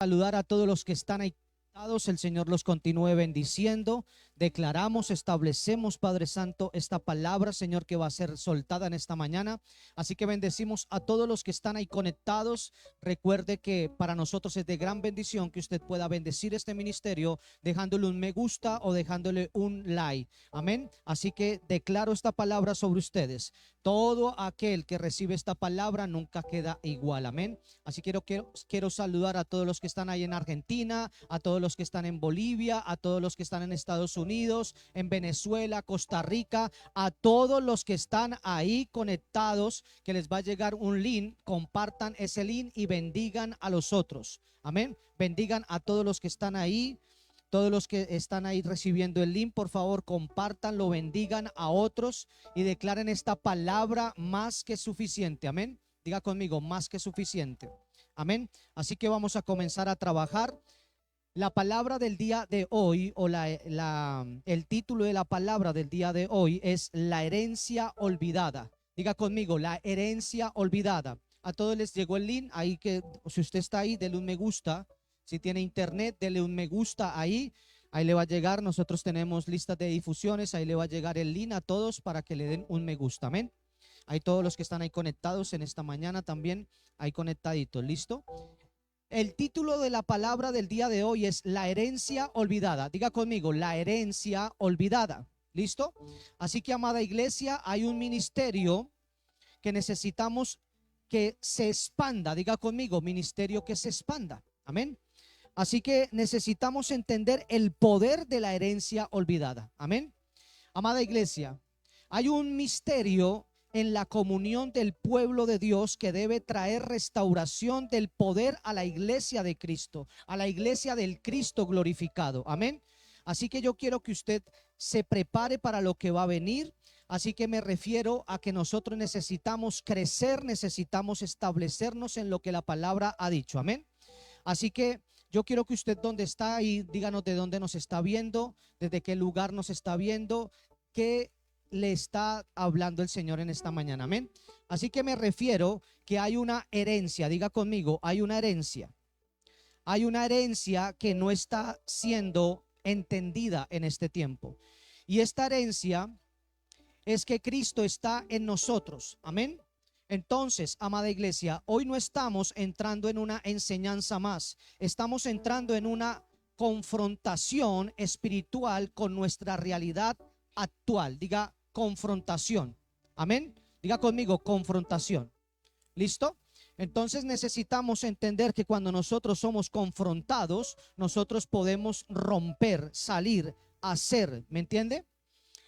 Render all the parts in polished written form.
Saludar a todos los que están ahí conectados. El Señor los continúe bendiciendo. Declaramos, establecemos, Padre Santo, esta palabra, Señor, que va a ser soltada en esta mañana. Así que bendecimos a todos los que están ahí conectados. Recuerde que para nosotros es de gran bendición que usted pueda bendecir este ministerio dejándole un me gusta o dejándole un like. Amén. Así que declaro esta palabra sobre ustedes. Todo aquel que recibe esta palabra nunca queda igual. Amén. Así que quiero saludar a todos los que están ahí en Argentina, a todos los que están en Bolivia, a todos los que están en Estados Unidos, en Venezuela, Costa Rica, a todos los que están ahí conectados, que les va a llegar un link. Compartan ese link y bendigan a los otros. Amén. Bendigan a todos los que están ahí. Todos los que están ahí recibiendo el link, por favor, compártanlo, bendigan a otros y declaren esta palabra más que suficiente. Amén. Diga conmigo, más que suficiente. Amén. Así que vamos a comenzar a trabajar. La palabra del día de hoy, o el título de la palabra del día de hoy es la herencia olvidada. Diga conmigo, la herencia olvidada. A todos les llegó el link. Ahí, que si usted está ahí, denle un me gusta. Si tiene internet, denle un me gusta ahí. Ahí le va a llegar. Nosotros tenemos listas de difusiones. Ahí le va a llegar el link a todos para que le den un me gusta. Amén. Hay todos los que están ahí conectados en esta mañana también. Ahí conectaditos. ¿Listo? El título de la palabra del día de hoy es la herencia olvidada. Diga conmigo, la herencia olvidada. ¿Listo? Así que, amada iglesia, hay un ministerio que necesitamos que se expanda. Diga conmigo, ministerio que se expanda. Amén. Así que necesitamos entender el poder de la herencia olvidada. Amén. Amada iglesia, hay un misterio en la comunión del pueblo de Dios que debe traer restauración del poder a la iglesia de Cristo, a la iglesia del Cristo glorificado. Amén. Así que yo quiero que usted se prepare para lo que va a venir. Así que me refiero a que nosotros necesitamos crecer, necesitamos establecernos en lo que la palabra ha dicho. Amén. Así que yo quiero que usted, donde está ahí, díganos de dónde nos está viendo, desde qué lugar nos está viendo, qué le está hablando el Señor en esta mañana. Amén. Así que me refiero que hay una herencia. Diga conmigo, hay una herencia. Hay una herencia que no está siendo entendida en este tiempo. Y esta herencia es que Cristo está en nosotros. Amén. Entonces, amada iglesia, hoy no estamos entrando en una enseñanza más. Estamos entrando en una confrontación espiritual con nuestra realidad actual. Diga confrontación. Amén. Diga conmigo confrontación. ¿Listo? Entonces necesitamos entender que cuando nosotros somos confrontados, nosotros podemos romper, salir, hacer. ¿Me entiende?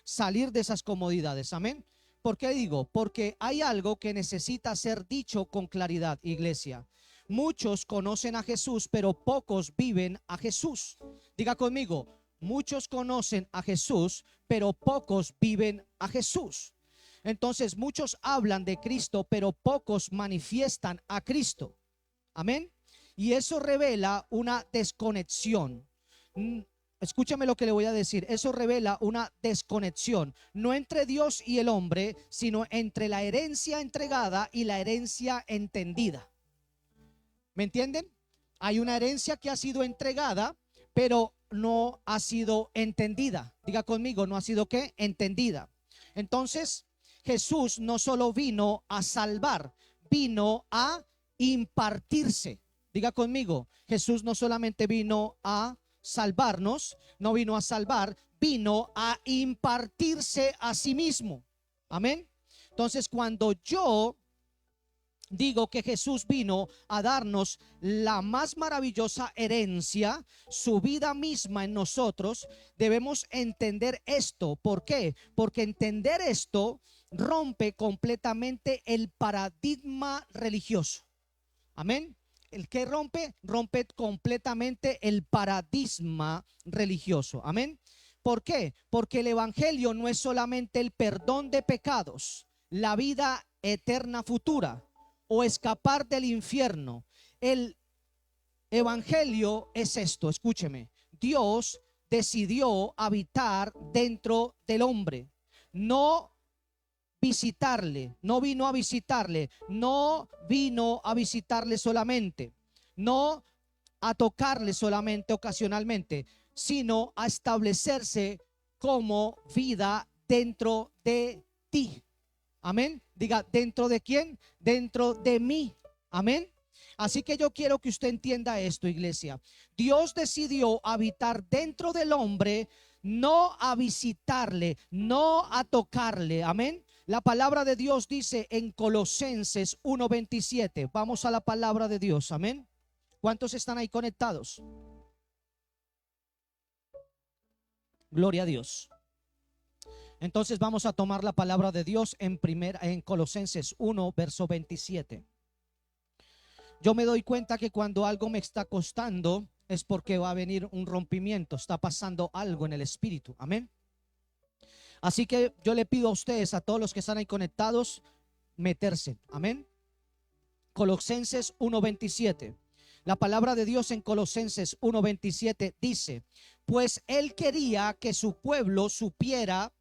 Salir de esas comodidades. Amén. ¿Por qué digo? Porque hay algo que necesita ser dicho con claridad, iglesia. Muchos conocen a Jesús, pero pocos viven a Jesús. Diga conmigo, muchos conocen a Jesús, pero pocos viven a Jesús. Entonces muchos hablan de Cristo, pero pocos manifiestan a Cristo. Amén. Y eso revela una desconexión. Escúchame lo que le voy a decir. Eso revela una desconexión, no entre Dios y el hombre, sino entre la herencia entregada y la herencia entendida. ¿Me entienden? Hay una herencia que ha sido entregada, pero no ha sido entendida. Diga conmigo, no ha sido ¿qué? Entendida. Entonces, Jesús no solo vino a salvar, vino a impartirse. Diga conmigo, Jesús no solamente vino a salvarnos, no vino a salvar, vino a impartirse a sí mismo. Amén. Entonces, cuando yo digo que Jesús vino a darnos la más maravillosa herencia, su vida misma en nosotros, debemos entender esto. ¿Por qué? Porque entender esto rompe completamente el paradigma religioso. Amén. El que rompe completamente el paradigma religioso. Amén. ¿Por qué? Porque el evangelio no es solamente el perdón de pecados, la vida eterna futura o escapar del infierno. El evangelio es esto, escúcheme. Dios decidió habitar dentro del hombre, no visitarle, no vino a visitarle, no vino a visitarle solamente, no a tocarle solamente ocasionalmente, sino a establecerse como vida dentro de ti. Amén. Diga, ¿dentro de quién? Dentro de mí. Amén. Así que yo quiero que usted entienda esto, iglesia. Dios decidió habitar dentro del hombre, no a visitarle, no a tocarle. Amén. La palabra de Dios dice en Colosenses 1:27. Vamos a la palabra de Dios. Amén. ¿Cuántos están ahí conectados? Gloria a Dios. Entonces vamos a tomar la palabra de Dios en Colosenses 1, verso 27. Yo me doy cuenta que cuando algo me está costando es porque va a venir un rompimiento, está pasando algo en el espíritu. Amén. Así que yo le pido a ustedes, a todos los que están ahí conectados, meterse. Amén. Colosenses 1:27. La palabra de Dios en Colosenses 1:27 dice: pues él quería que su pueblo supiera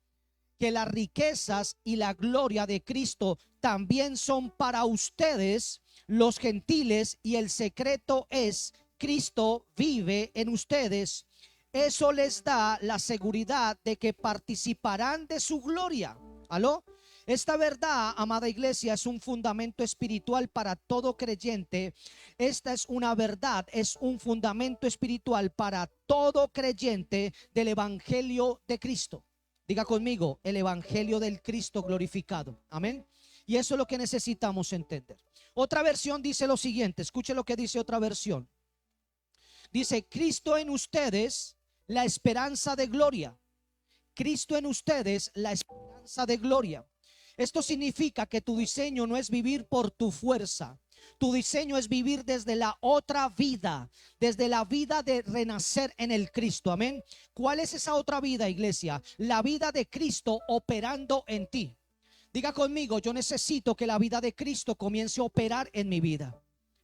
que las riquezas y la gloria de Cristo también son para ustedes los gentiles, y el secreto es: Cristo vive en ustedes. Eso les da la seguridad de que participarán de su gloria. ¿Aló? Esta verdad, amada iglesia, es un fundamento espiritual para todo creyente. Esta es una verdad, es un fundamento espiritual para todo creyente del evangelio de Cristo. Diga conmigo, el evangelio del Cristo glorificado. Amén. Y eso es lo que necesitamos entender. Otra versión dice lo siguiente. Escuche lo que dice otra versión. Dice: Cristo en ustedes, la esperanza de gloria. Cristo en ustedes, la esperanza de gloria. Esto significa que tu diseño no es vivir por tu fuerza. Tu diseño es vivir desde la otra vida, desde la vida de renacer en el Cristo. Amén. ¿Cuál es esa otra vida, iglesia? La vida de Cristo operando en ti. Diga conmigo: yo necesito que la vida de Cristo comience a operar en mi vida.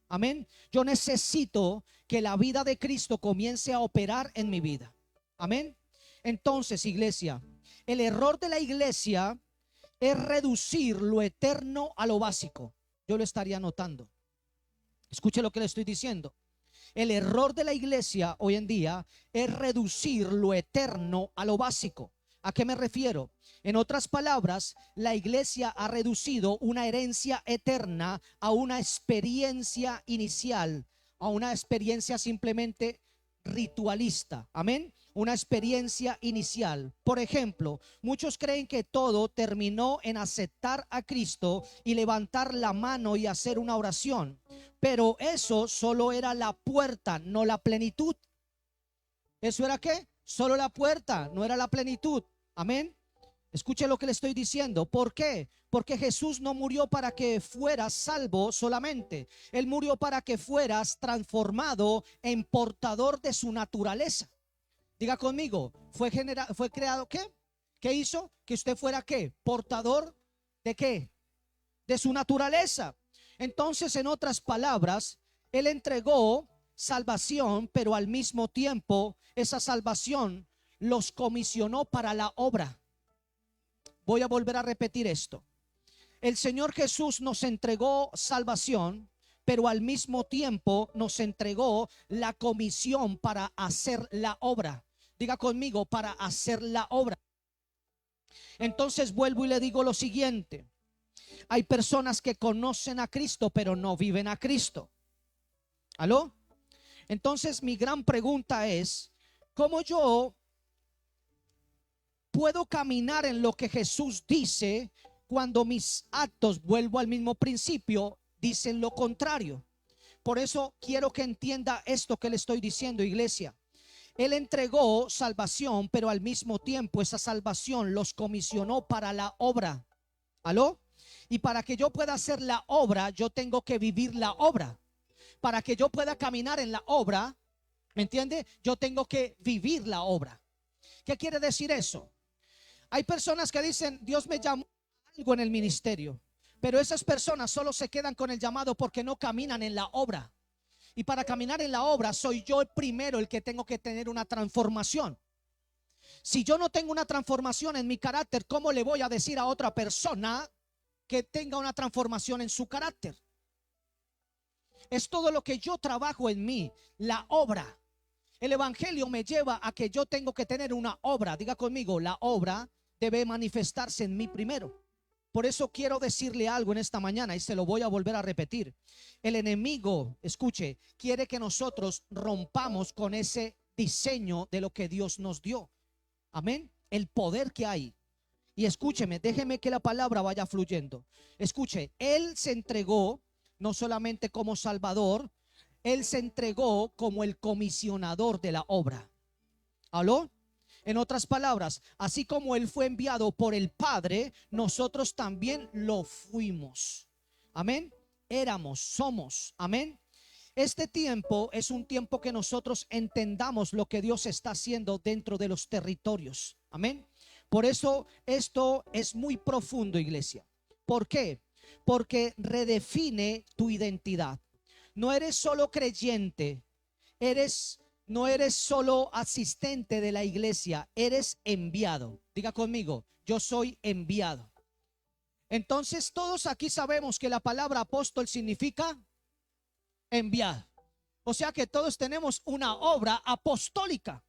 Amén. Yo necesito que la vida de Cristo comience a operar en mi vida. Amén. Entonces, iglesia, el error de la iglesia es reducir lo eterno a lo básico. Yo lo estaría anotando. Escuche lo que le estoy diciendo. El error de la iglesia hoy en día es reducir lo eterno a lo básico. ¿A qué me refiero? En otras palabras, la iglesia ha reducido una herencia eterna a una experiencia inicial, a una experiencia simplemente ritualista. Amén. Una experiencia inicial. Por ejemplo, muchos creen que todo terminó en aceptar a Cristo y levantar la mano y hacer una oración, pero eso solo era la puerta, no la plenitud. ¿Eso era qué? Solo la puerta, no era la plenitud. Amén. Escuche lo que le estoy diciendo. ¿Por qué? Porque Jesús no murió para que fueras salvo solamente. Él murió para que fueras transformado en portador de su naturaleza. Diga conmigo, fue creado ¿qué? ¿Qué hizo? Que usted fuera ¿qué? Portador de ¿qué? De su naturaleza. Entonces, en otras palabras, Él entregó salvación, pero al mismo tiempo esa salvación los comisionó para la obra. Voy a volver a repetir esto. El Señor Jesús nos entregó salvación, pero al mismo tiempo nos entregó la comisión para hacer la obra. Diga conmigo, para hacer la obra. Entonces vuelvo y le digo lo siguiente. Hay personas que conocen a Cristo, pero no viven a Cristo. ¿Aló? Entonces mi gran pregunta es: ¿cómo yo puedo caminar en lo que Jesús dice cuando mis actos, vuelvo al mismo principio, dicen lo contrario? Por eso quiero que entienda esto que le estoy diciendo, iglesia. Él entregó salvación, pero al mismo tiempo esa salvación los comisionó para la obra. ¿Aló? Y para que yo pueda hacer la obra, yo tengo que vivir la obra. Para que yo pueda caminar en la obra, ¿me entiende? Yo tengo que vivir la obra. ¿Qué quiere decir eso? Hay personas que dicen: Dios me llamó a algo en el ministerio, pero esas personas solo se quedan con el llamado porque no caminan en la obra. Y para caminar en la obra soy yo el primero el que tengo que tener una transformación. Si yo no tengo una transformación en mi carácter, ¿cómo le voy a decir a otra persona que tenga una transformación en su carácter? Es todo lo que yo trabajo en mí, la obra. El evangelio me lleva a que yo tengo que tener una obra. Diga conmigo, la obra debe manifestarse en mí primero. Por eso quiero decirle algo en esta mañana y se lo voy a volver a repetir. El enemigo, escuche, quiere que nosotros rompamos con ese diseño de lo que Dios nos dio. Amén. El poder que hay. Y escúcheme, déjeme que la palabra vaya fluyendo. Escuche, Él se entregó no solamente como Salvador, Él se entregó como el comisionador de la obra. ¿Aló? En otras palabras, así como Él fue enviado por el Padre, nosotros también lo fuimos. Amén. Éramos, somos. Amén. Este tiempo es un tiempo que nosotros entendamos lo que Dios está haciendo dentro de los territorios. Amén. Por eso esto es muy profundo, iglesia. ¿Por qué? Porque redefine tu identidad. No eres solo creyente, no eres solo asistente de la iglesia, eres enviado. Diga conmigo, yo soy enviado. Entonces todos aquí sabemos que la palabra apóstol significa enviado. O sea que todos tenemos una obra apostólica.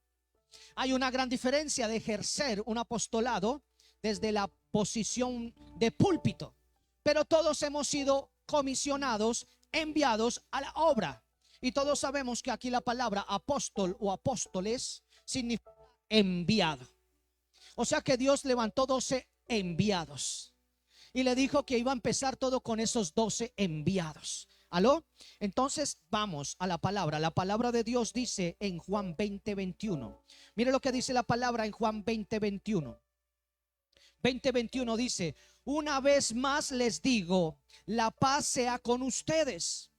Hay una gran diferencia de ejercer un apostolado desde la posición de púlpito, pero todos hemos sido comisionados, enviados a la obra. Y todos sabemos que aquí la palabra apóstol o apóstoles significa enviado. O sea que Dios levantó 12 enviados y le dijo que iba a empezar todo con esos 12 enviados. ¿Aló? Entonces vamos a la palabra. La palabra de Dios dice en Juan 20:21. Mire lo que dice la palabra en Juan 20:21. 20:21 dice: una vez más les digo, la paz sea con ustedes.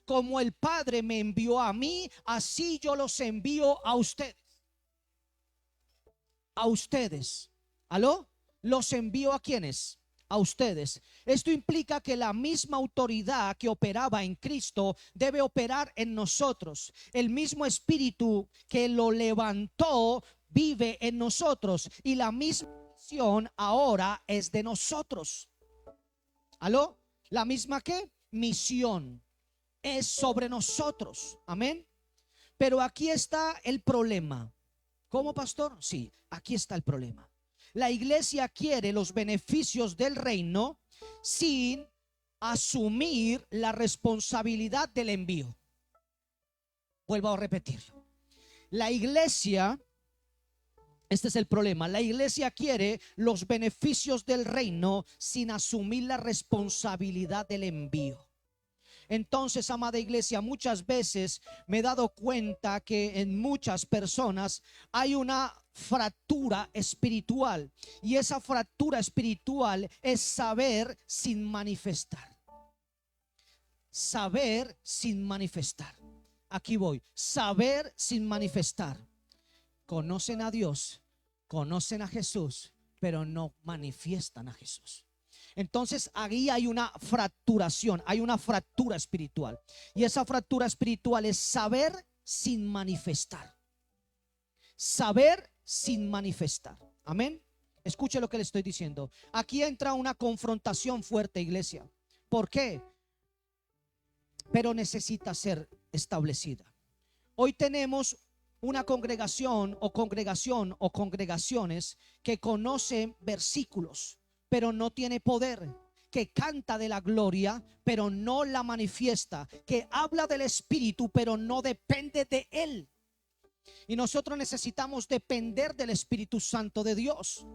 Como el Padre me envió a mí, así yo los envío a ustedes. A ustedes. ¿Aló? Los envío a ¿quiénes? A ustedes. Esto implica que la misma autoridad que operaba en Cristo debe operar en nosotros. El mismo espíritu que lo levantó vive en nosotros y la misma misión ahora es de nosotros. ¿Aló? La misma ¿qué? Misión es sobre nosotros. Amén. Pero aquí está el problema. ¿Cómo, pastor? Sí, aquí está el problema. La iglesia quiere los beneficios del reino sin asumir la responsabilidad del envío. Vuelvo a repetirlo. La iglesia, este es el problema, la iglesia quiere los beneficios del reino sin asumir la responsabilidad del envío. Entonces, amada iglesia, muchas veces me he dado cuenta que en muchas personas hay una fractura espiritual, y esa fractura espiritual es saber sin manifestar. Saber sin manifestar. Aquí voy. Saber sin manifestar. Conocen a Dios, conocen a Jesús, pero no manifiestan a Jesús. Entonces ahí hay una fracturación, hay una fractura espiritual. Y esa fractura espiritual es saber sin manifestar. Saber sin manifestar. Amén. Escuche lo que le estoy diciendo. Aquí entra una confrontación fuerte, iglesia. ¿Por qué? Pero necesita ser establecida. Hoy tenemos una congregación o congregaciones que conocen versículos, pero no tiene poder, que canta de la gloria, pero no la manifiesta, que habla del Espíritu, pero no depende de Él. Y nosotros necesitamos depender del Espíritu Santo de Dios.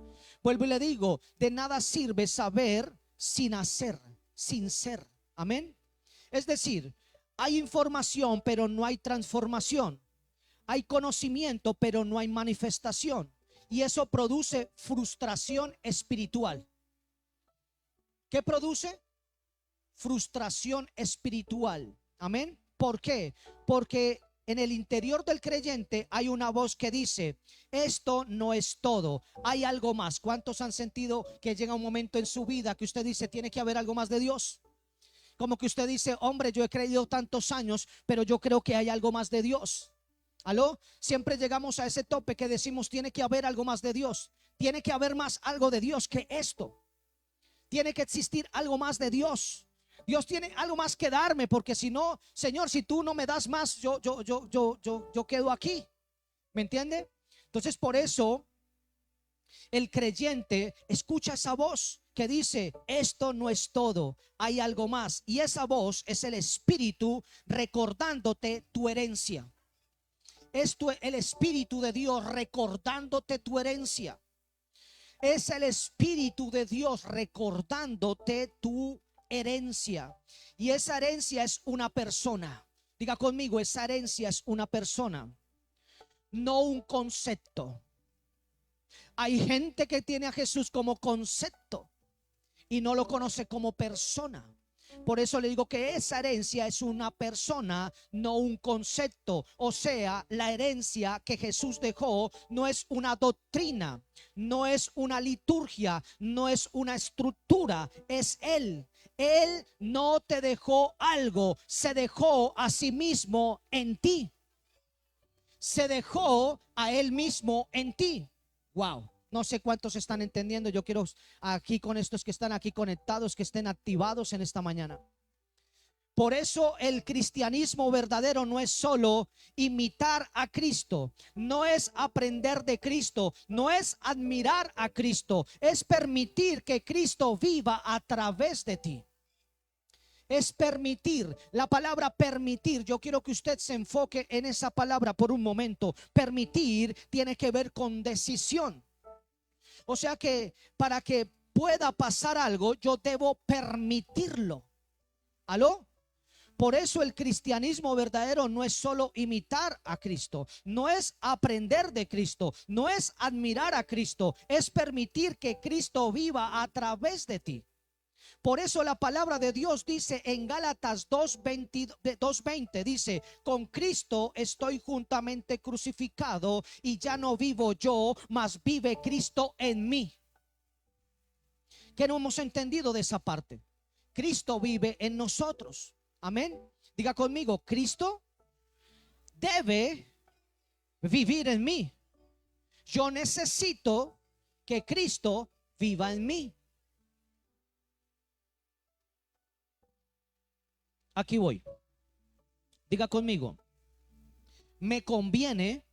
Vuelvo y le digo, de nada sirve saber sin hacer, sin ser. Amén. Es decir, hay información, pero no hay transformación. Hay conocimiento, pero no hay manifestación. Y eso produce frustración espiritual. ¿Qué produce? Frustración espiritual. Amén. ¿Por qué? Porque en el interior del creyente hay una voz que dice: esto no es todo, hay algo más. ¿Cuántos han sentido que llega un momento en su vida que usted dice: tiene que haber algo más de Dios? Como que usted dice: hombre, yo he creído tantos años, pero yo creo que hay algo más de Dios. ¿Aló? Siempre llegamos a ese tope que decimos: tiene que haber algo más de Dios. Tiene que haber más algo de Dios que esto. Tiene que existir algo más de Dios. Dios tiene algo más que darme, porque si no, Señor, si tú no me das más, yo quedo aquí. ¿Me entiende? Entonces, por eso el creyente escucha esa voz que dice: esto no es todo, hay algo más. Y esa voz es el Espíritu recordándote tu herencia. Esto es el Espíritu de Dios recordándote tu herencia. Es el Espíritu de Dios recordándote tu herencia. Y esa herencia es una persona. Diga conmigo, esa herencia es una persona, no un concepto. Hay gente que tiene a Jesús como concepto y no lo conoce como persona. Por eso le digo que esa herencia es una persona, no un concepto. O sea, la herencia que Jesús dejó no es una doctrina, no es una liturgia, no es una estructura, es Él. Él no te dejó algo, se dejó a sí mismo en ti. Se dejó a Él mismo en ti. Wow. No sé cuántos están entendiendo. Yo quiero aquí con estos que están aquí conectados, que estén activados en esta mañana. Por eso el cristianismo verdadero no es solo imitar a Cristo, no es aprender de Cristo, no es admirar a Cristo, es permitir que Cristo viva a través de ti. Es permitir. La palabra permitir, yo quiero que usted se enfoque en esa palabra por un momento. Permitir tiene que ver con decisión. O sea que para que pueda pasar algo, yo debo permitirlo. ¿Aló? Por eso el cristianismo verdadero no es solo imitar a Cristo, no es aprender de Cristo, no es admirar a Cristo, es permitir que Cristo viva a través de ti. Por eso la palabra de Dios dice en Gálatas 2:20, dice: con Cristo estoy juntamente crucificado y ya no vivo yo, mas vive Cristo en mí. ¿Qué no hemos entendido de esa parte? Cristo vive en nosotros. Amén. Diga conmigo: Cristo debe vivir en mí. Yo necesito que Cristo viva en mí. Aquí voy. Diga conmigo: me conviene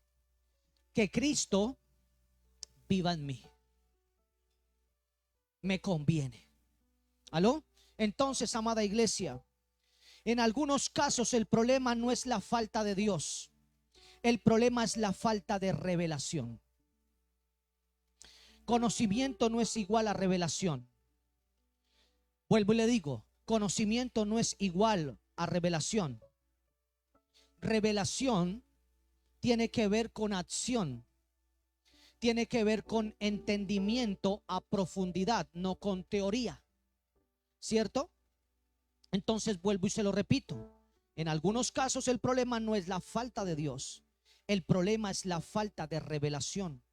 que Cristo viva en mí. Me conviene. ¿Aló? Entonces, amada iglesia, en algunos casos el problema no es la falta de Dios. El problema es la falta de revelación. Conocimiento no es igual a revelación. Vuelvo y le digo: conocimiento no es igual a revelación. Revelación tiene que ver con acción. Tiene que ver con entendimiento a profundidad, no con teoría. ¿Cierto? Entonces vuelvo y se lo repito. En algunos casos el problema no es la falta de Dios. El problema es la falta de revelación.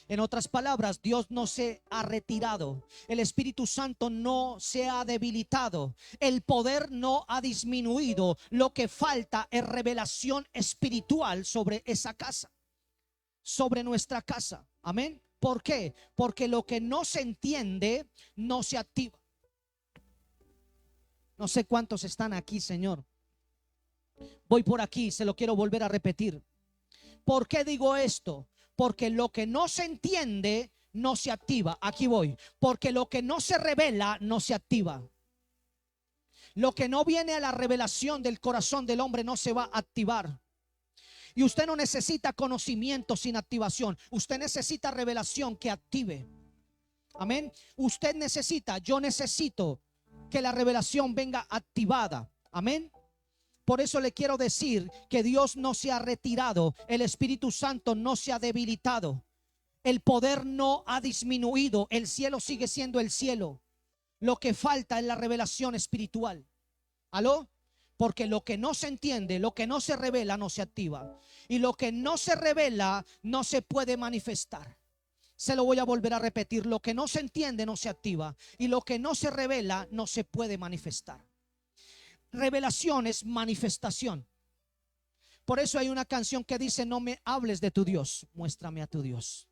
En otras palabras, Dios no se ha retirado, el Espíritu Santo no se ha debilitado, el poder no ha disminuido. Lo que falta es revelación espiritual sobre esa casa, sobre nuestra casa. Amén. ¿Por qué? Porque lo que no se entiende no se activa. No sé cuántos están aquí, Señor. Voy por aquí, se lo quiero volver a repetir. ¿Por qué digo esto? Porque lo que no se entiende no se activa. Aquí voy. Porque lo que no se revela no se activa. Lo que no viene a la revelación del corazón del hombre no se va a activar. Y usted no necesita conocimiento sin activación. Usted necesita revelación que active. Amén. Usted necesita, yo necesito que la revelación venga activada. Amén. Por eso le quiero decir que Dios no se ha retirado, el Espíritu Santo no se ha debilitado, el poder no ha disminuido, el cielo sigue siendo el cielo. Lo que falta es la revelación espiritual. ¿Aló? Porque lo que no se entiende, lo que no se revela, no se activa. Y lo que no se revela, no se puede manifestar. Se lo voy a volver a repetir: lo que no se entiende no se activa, y lo que no se revela no se puede manifestar. Revelación es manifestación. Por eso hay una canción que dice: no me hables de tu Dios, muéstrame a tu Dios.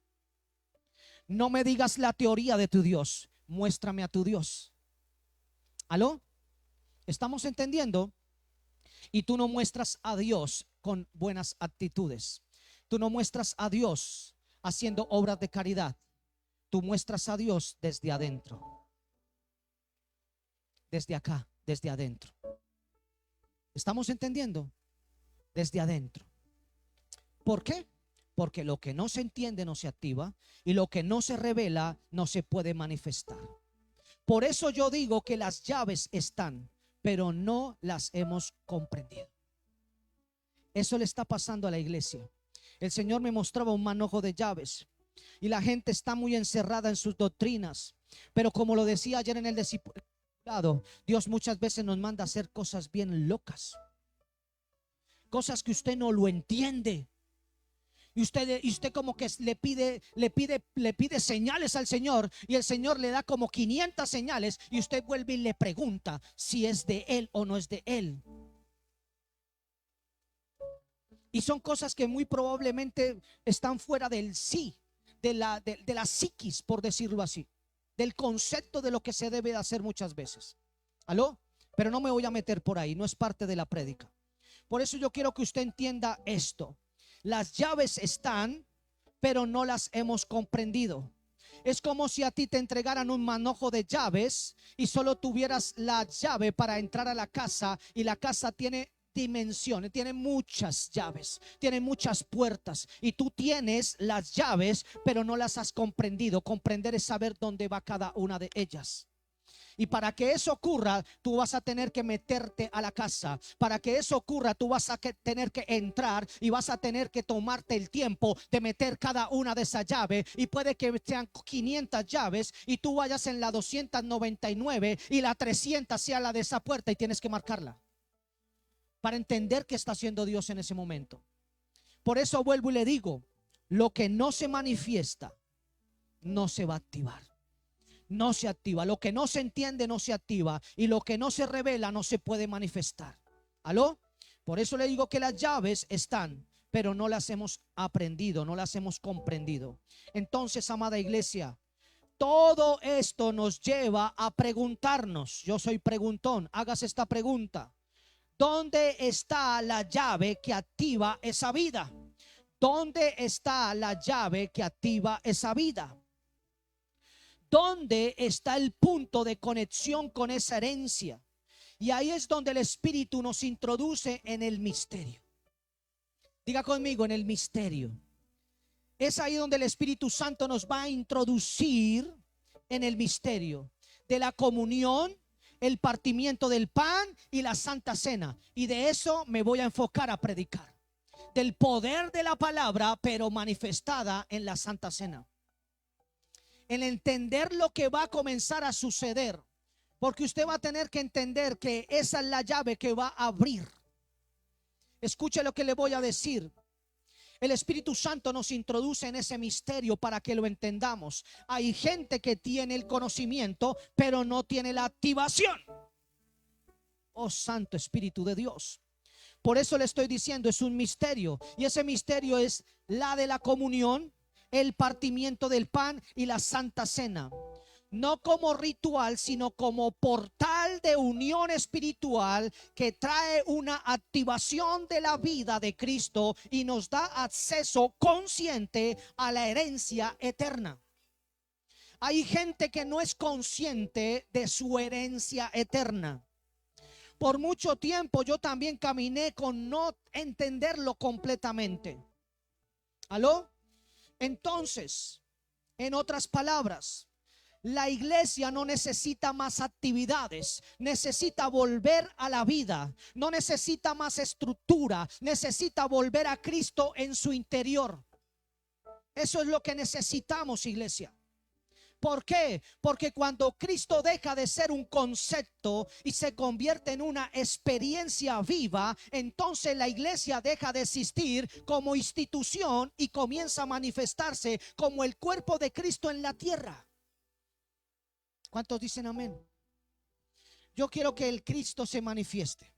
No me digas la teoría de tu Dios, muéstrame a tu Dios. ¿Aló? ¿Estamos entendiendo? Y tú no muestras a Dios con buenas actitudes. Tú no muestras a Dios haciendo obras de caridad. Tú muestras a Dios desde adentro. Desde acá, desde adentro. ¿Estamos entendiendo? Desde adentro. ¿Por qué? Porque lo que no se entiende no se activa y lo que no se revela no se puede manifestar. Por eso yo digo que las llaves están, pero no las hemos comprendido. Eso le está pasando a la iglesia. El Señor me mostraba un manojo de llaves y la gente está muy encerrada en sus doctrinas. Pero como lo decía ayer en el discipulado, Dios muchas veces nos manda a hacer cosas bien locas, cosas que usted no lo entiende. Y usted como que le pide señales al Señor, y el Señor le da como 500 señales, y usted vuelve y le pregunta si es de Él o no es de Él. Y son cosas que muy probablemente están fuera del sí, de la psiquis, por decirlo así, del concepto de lo que se debe de hacer muchas veces. ¿Aló? Pero no me voy a meter por ahí, no es parte de la prédica. Por eso yo quiero que usted entienda esto. Las llaves están, pero no las hemos comprendido. Es como si a ti te entregaran un manojo de llaves y solo tuvieras la llave para entrar a la casa, y la casa tiene dimensiones, tiene muchas llaves, tiene muchas puertas, y tú tienes las llaves pero no las has comprendido. Comprender es saber dónde va cada una de ellas. Y para que eso ocurra, tú vas a tener que meterte a la casa. Para que eso ocurra, tú vas a tener que entrar y vas a tener que tomarte el tiempo de meter cada una de esas llaves. Y puede que sean 500 llaves y tú vayas en la 299 y la 300 sea la de esa puerta, y tienes que marcarla para entender qué está haciendo Dios en ese momento. Por eso vuelvo y le digo, lo que no se manifiesta no se va a activar. No se activa. Lo que no se entiende no se activa, y lo que no se revela no se puede manifestar. ¿Aló? Por eso le digo que las llaves están, pero no las hemos aprendido, no las hemos comprendido. Entonces, amada iglesia, todo esto nos lleva a preguntarnos. Yo soy preguntón, hágase esta pregunta: ¿dónde está la llave que activa esa vida? ¿Dónde está la llave que activa esa vida? ¿Dónde está el punto de conexión con esa herencia? Y ahí es donde el Espíritu nos introduce en el misterio. Diga conmigo, en el misterio. Es ahí donde el Espíritu Santo nos va a introducir en el misterio de la comunión, el partimiento del pan y la Santa Cena. Y de eso me voy a enfocar a predicar. Del poder de la palabra, pero manifestada en la Santa Cena. En entender lo que va a comenzar a suceder, porque usted va a tener que entender que esa es la llave que va a abrir. Escuche lo que le voy a decir. El Espíritu Santo nos introduce en ese misterio para que lo entendamos. Hay gente que tiene el conocimiento, pero no tiene la activación. Oh, Santo Espíritu de Dios. Por eso le estoy diciendo, es un misterio, y ese misterio es la de la comunión, el partimiento del pan y la Santa Cena. No como ritual, sino como portal de unión espiritual que trae una activación de la vida de Cristo y nos da acceso consciente a la herencia eterna. Hay gente que no es consciente de su herencia eterna. Por mucho tiempo yo también caminé con no entenderlo completamente. ¿Aló? Entonces, en otras palabras, la iglesia no necesita más actividades, necesita volver a la vida. No necesita más estructura, necesita volver a Cristo en su interior. Eso es lo que necesitamos, iglesia. ¿Por qué? Porque cuando Cristo deja de ser un concepto y se convierte en una experiencia viva, entonces la iglesia deja de existir como institución y comienza a manifestarse como el cuerpo de Cristo en la tierra. ¿Cuántos dicen amén? Yo quiero que el Cristo se manifieste.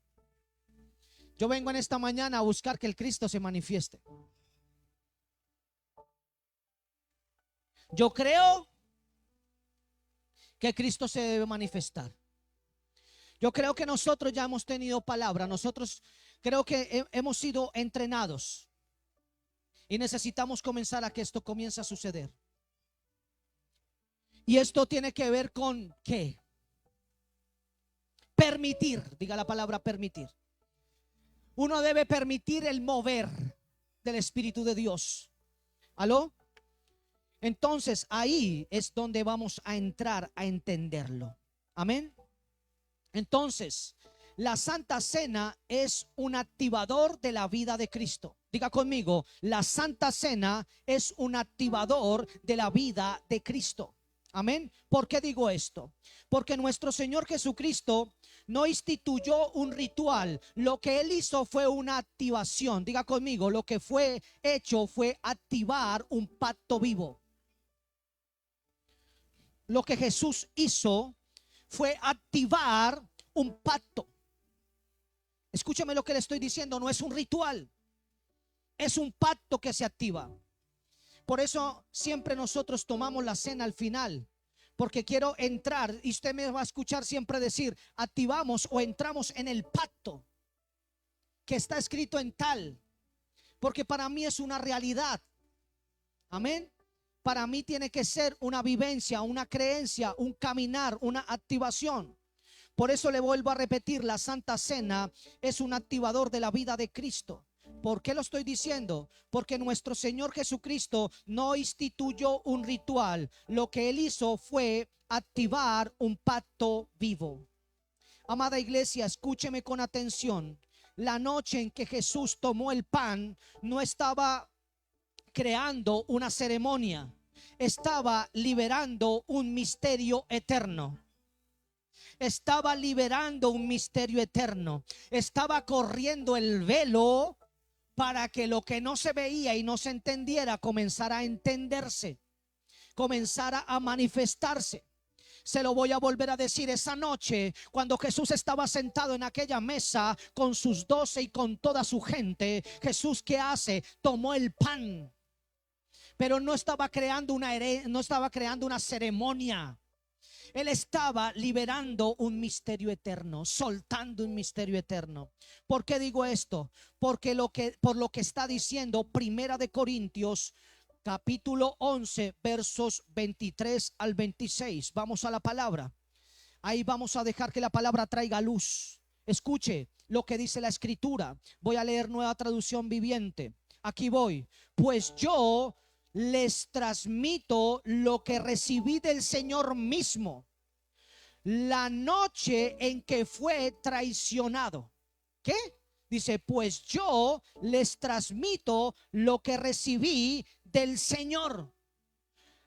Yo vengo en esta mañana a buscar que el Cristo se manifieste. Yo creo que Cristo se debe manifestar. Yo creo que nosotros ya hemos tenido palabra. Nosotros creo que hemos sido entrenados. Y necesitamos comenzar a que esto comience a suceder. Y esto tiene que ver con ¿qué? Permitir. Diga la palabra permitir. Uno debe permitir el mover del Espíritu de Dios. ¿Aló? Entonces ahí es donde vamos a entrar a entenderlo. Amén. Entonces, la Santa Cena es un activador de la vida de Cristo. Diga conmigo, la Santa Cena es un activador de la vida de Cristo. Amén. ¿Por qué digo esto? Porque nuestro Señor Jesucristo no instituyó un ritual. Lo que Él hizo fue una activación. Diga conmigo, lo que fue hecho fue activar un pacto vivo. Lo que Jesús hizo fue activar un pacto. Escúcheme lo que le estoy diciendo, no es un ritual, es un pacto que se activa. Por eso siempre nosotros tomamos la cena al final, porque quiero entrar, y usted me va a escuchar siempre decir, activamos o entramos en el pacto que está escrito en tal, porque para mí es una realidad. Amén. Para mí tiene que ser una vivencia, una creencia, un caminar, una activación. Por eso le vuelvo a repetir, la Santa Cena es un activador de la vida de Cristo. ¿Por qué lo estoy diciendo? Porque nuestro Señor Jesucristo no instituyó un ritual. Lo que Él hizo fue activar un pacto vivo. Amada iglesia, escúcheme con atención. La noche en que Jesús tomó el pan, no estaba creando una ceremonia, estaba liberando un misterio eterno. Estaba liberando un misterio eterno. Estaba corriendo el velo para que lo que no se veía y no se entendiera comenzara a entenderse, comenzara a manifestarse. Se lo voy a volver a decir. Esa noche, cuando Jesús estaba sentado en aquella mesa con sus 12 y con toda su gente, Jesús, ¿qué hace? Tomó el pan, pero no estaba creando una ceremonia. Él estaba liberando un misterio eterno, soltando un misterio eterno. ¿Por qué digo esto? Porque por lo que está diciendo Primera de Corintios capítulo 11 versos 23 al 26. Vamos a la palabra. Ahí vamos a dejar que la palabra traiga luz. Escuche lo que dice la escritura. Voy a leer Nueva Traducción Viviente. Aquí voy. Pues yo les transmito lo que recibí del Señor mismo, la noche en que fue traicionado. ¿Qué? Dice, pues yo les transmito lo que recibí del Señor.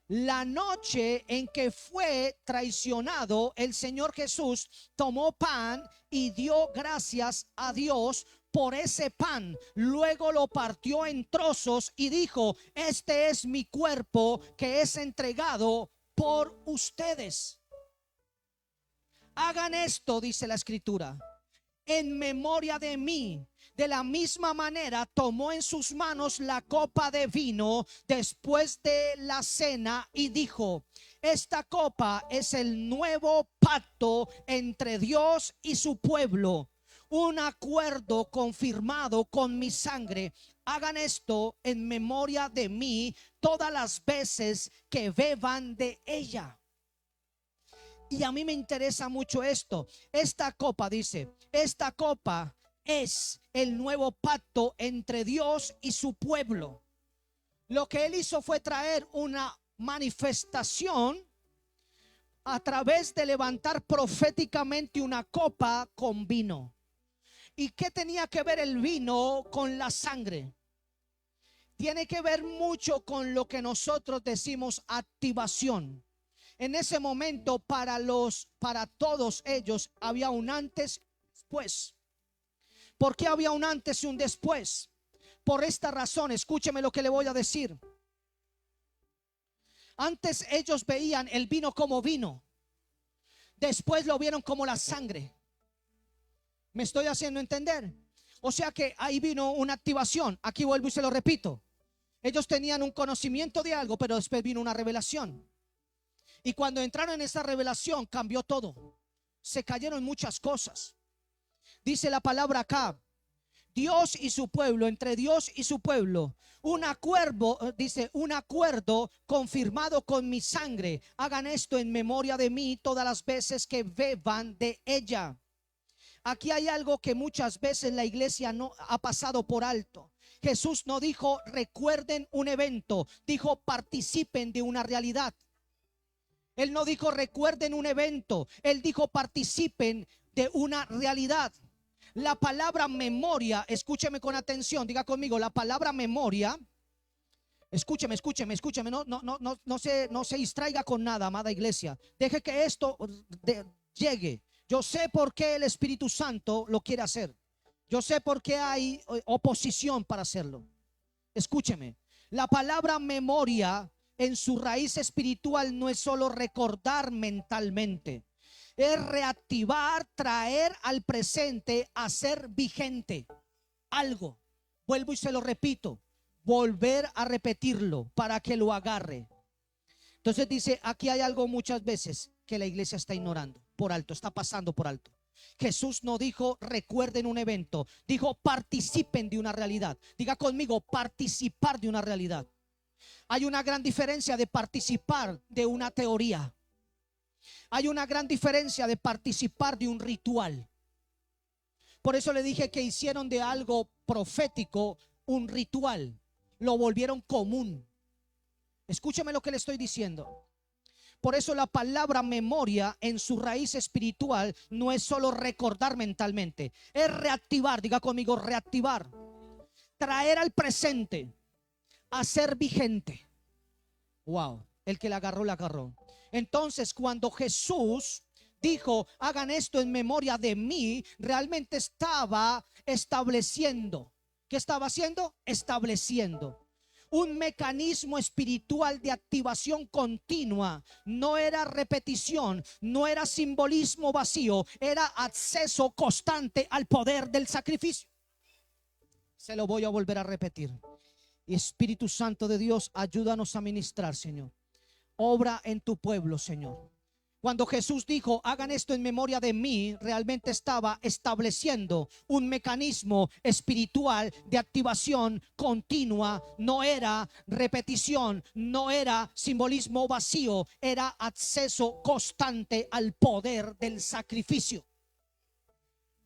La noche en que fue traicionado, el Señor Jesús tomó pan y dio gracias a Dios por ese pan. Luego lo partió en trozos y dijo, este es mi cuerpo que es entregado por ustedes. Hagan esto, dice la escritura, en memoria de mí. De la misma manera tomó en sus manos la copa de vino después de la cena y dijo, esta copa es el nuevo pacto entre Dios y su pueblo, un acuerdo confirmado con mi sangre. Hagan esto en memoria de mí todas las veces que beban de ella. Y a mí me interesa mucho esto. Esta copa, dice, esta copa es el nuevo pacto entre Dios y su pueblo. Lo que Él hizo fue traer una manifestación a través de levantar proféticamente una copa con vino. ¿Y qué tenía que ver el vino con la sangre? Tiene que ver mucho con lo que nosotros decimos activación. En ese momento para todos ellos había un antes y después. ¿Por qué había un antes y un después? Por esta razón, escúcheme lo que le voy a decir. Antes ellos veían el vino como vino, después lo vieron como la sangre. ¿Me estoy haciendo entender? O sea que ahí vino una activación. Aquí vuelvo y se lo repito. Ellos tenían un conocimiento de algo, pero después vino una revelación. Y cuando entraron en esa revelación cambió todo. se cayeron muchas cosas. Dice la palabra acá, Dios y su pueblo, entre Dios y su pueblo, un acuerdo, dice, un acuerdo confirmado con mi sangre. Hagan esto en memoria de mí todas las veces que beban de ella. Aquí hay algo que muchas veces la iglesia no ha pasado por alto. Jesús no dijo recuerden un evento, dijo participen de una realidad. Él no dijo recuerden un evento, él dijo participen de una realidad. La palabra memoria, escúcheme con atención, diga conmigo, la palabra memoria, escúcheme, no se distraiga con nada, amada iglesia. Deje que esto llegue. Yo sé por qué el Espíritu Santo lo quiere hacer. Yo sé por qué hay oposición para hacerlo. Escúcheme, la palabra memoria en su raíz espiritual no es solo recordar mentalmente. Es reactivar, traer al presente, hacer vigente algo. Vuelvo y se lo repito, volver a repetirlo para que lo agarre. Entonces dice, aquí hay algo muchas veces que la iglesia está ignorando por alto, está pasando por alto. Jesús no dijo recuerden un evento, dijo participen de una realidad. Diga conmigo, participar de una realidad. Hay una gran diferencia de participar de una teoría. Hay una gran diferencia de participar de un ritual. Por eso le dije que hicieron de algo profético un ritual. Lo volvieron común. Escúcheme lo que le estoy diciendo. Por eso la palabra memoria en su raíz espiritual no es solo recordar mentalmente. Es reactivar, diga conmigo, reactivar. Traer al presente, hacer vigente. Wow, el que la agarró, la agarró. Entonces cuando Jesús dijo hagan esto en memoria de mí, realmente estaba estableciendo. ¿Qué estaba haciendo? Estableciendo un mecanismo espiritual de activación continua. No era repetición, no era simbolismo vacío, era acceso constante al poder del sacrificio. Se lo voy a volver a repetir. Y Espíritu Santo de Dios, ayúdanos a ministrar, Señor. Obra en tu pueblo, Señor. Cuando Jesús dijo hagan esto en memoria de mí, realmente estaba estableciendo un mecanismo espiritual de activación continua. No era repetición, no era simbolismo vacío, era acceso constante al poder del sacrificio.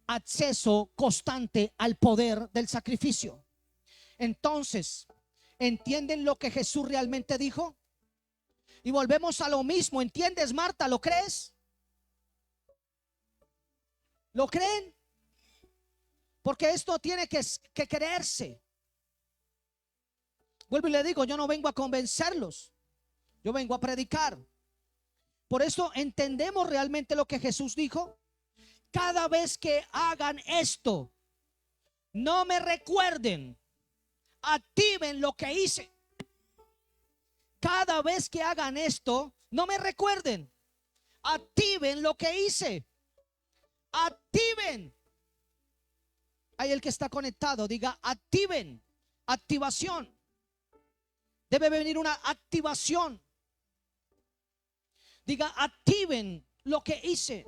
Acceso constante al poder del sacrificio. Entonces, ¿entienden lo que Jesús realmente dijo? Y volvemos a lo mismo, ¿entiendes, Marta? ¿Lo crees? ¿Lo creen? Porque esto tiene que creerse. Vuelvo y le digo, yo no vengo a convencerlos, yo vengo a predicar. Por eso entendemos realmente lo que Jesús dijo. Cada vez que hagan esto, no me recuerden, activen lo que hice. Cada vez que hagan esto, no me recuerden, activen lo que hice. Activen. Hay el que está conectado, diga activen. Activación. Debe venir una activación. Diga activen lo que hice.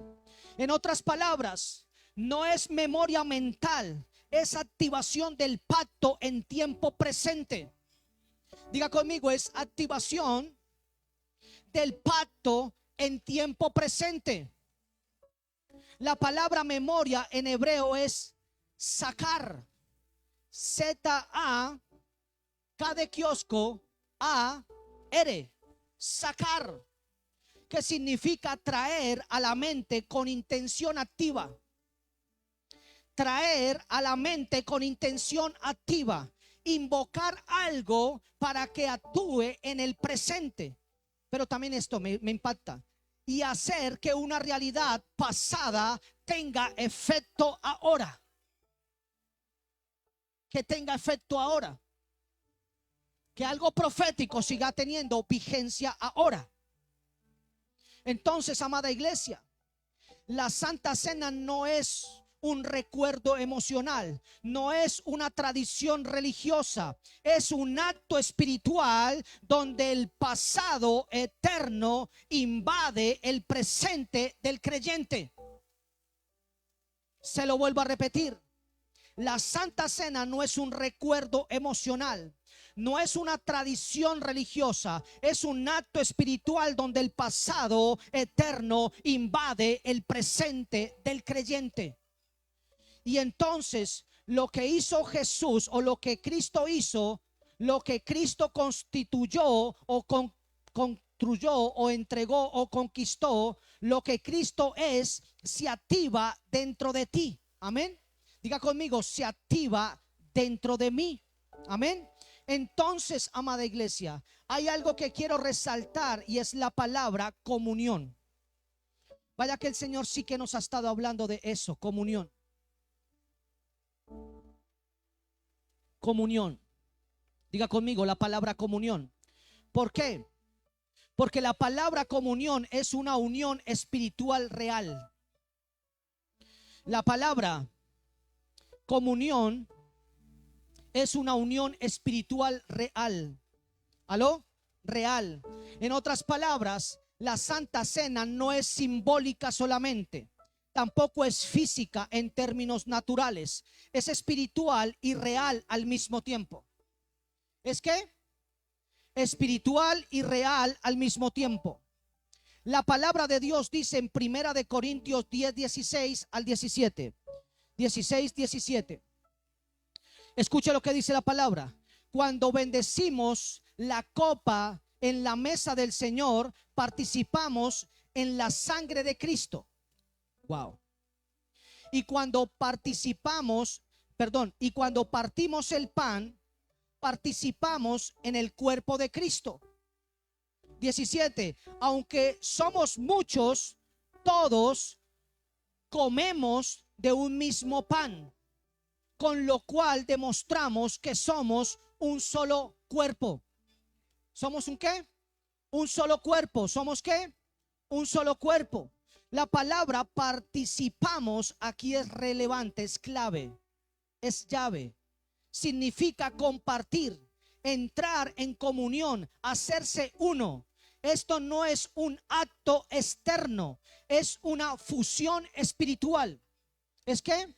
En otras palabras, no es memoria mental, es activación del pacto en tiempo presente. Diga conmigo, es activación del pacto en tiempo presente. La palabra memoria en hebreo es sacar. Z-A, K de kiosco, A-R. Sacar. Que significa traer a la mente con intención activa. Traer a la mente con intención activa. Invocar algo para que actúe en el presente. Pero también esto me impacta. Y hacer que una realidad pasada tenga efecto ahora. Que tenga efecto ahora. Que algo profético siga teniendo vigencia ahora. Entonces, amada iglesia, la Santa Cena no es un recuerdo emocional, no es una tradición religiosa, es un acto espiritual donde el pasado eterno invade el presente del creyente. Se lo vuelvo a repetir. La Santa Cena no es un recuerdo emocional, no es una tradición religiosa, es un acto espiritual donde el pasado eterno invade el presente del creyente. Y entonces lo que hizo Jesús, o lo que Cristo hizo, lo que Cristo constituyó o construyó o entregó o conquistó, lo que Cristo es, se activa dentro de ti. Amén. Diga conmigo, se activa dentro de mí. Amén. Entonces, amada iglesia, hay algo que quiero resaltar y es la palabra comunión. Vaya que el Señor sí que nos ha estado hablando de eso, comunión. Comunión. Diga conmigo la palabra comunión. ¿Por qué? Porque la palabra comunión es una unión espiritual real. La palabra comunión es una unión espiritual real. ¿Aló? Real. En otras palabras, la Santa Cena no es simbólica solamente, tampoco es física en términos naturales, es espiritual y real al mismo tiempo. ¿Es qué? Espiritual y real al mismo tiempo. La palabra de Dios dice en 1 de Corintios 10, 16 al 17. 16, 17. Escuche lo que dice la palabra. Cuando bendecimos la copa en la mesa del Señor, participamos en la sangre de Cristo. Wow. Y cuando partimos el pan, participamos en el cuerpo de Cristo. 17. Aunque somos muchos, todos comemos de un mismo pan, con lo cual demostramos que somos un solo cuerpo. ¿Somos un qué? Un solo cuerpo. ¿Somos qué? Un solo cuerpo. La palabra participamos aquí es relevante, es clave, es llave. Significa compartir, entrar en comunión, hacerse uno. Esto no es un acto externo, es una fusión espiritual. ¿Es qué?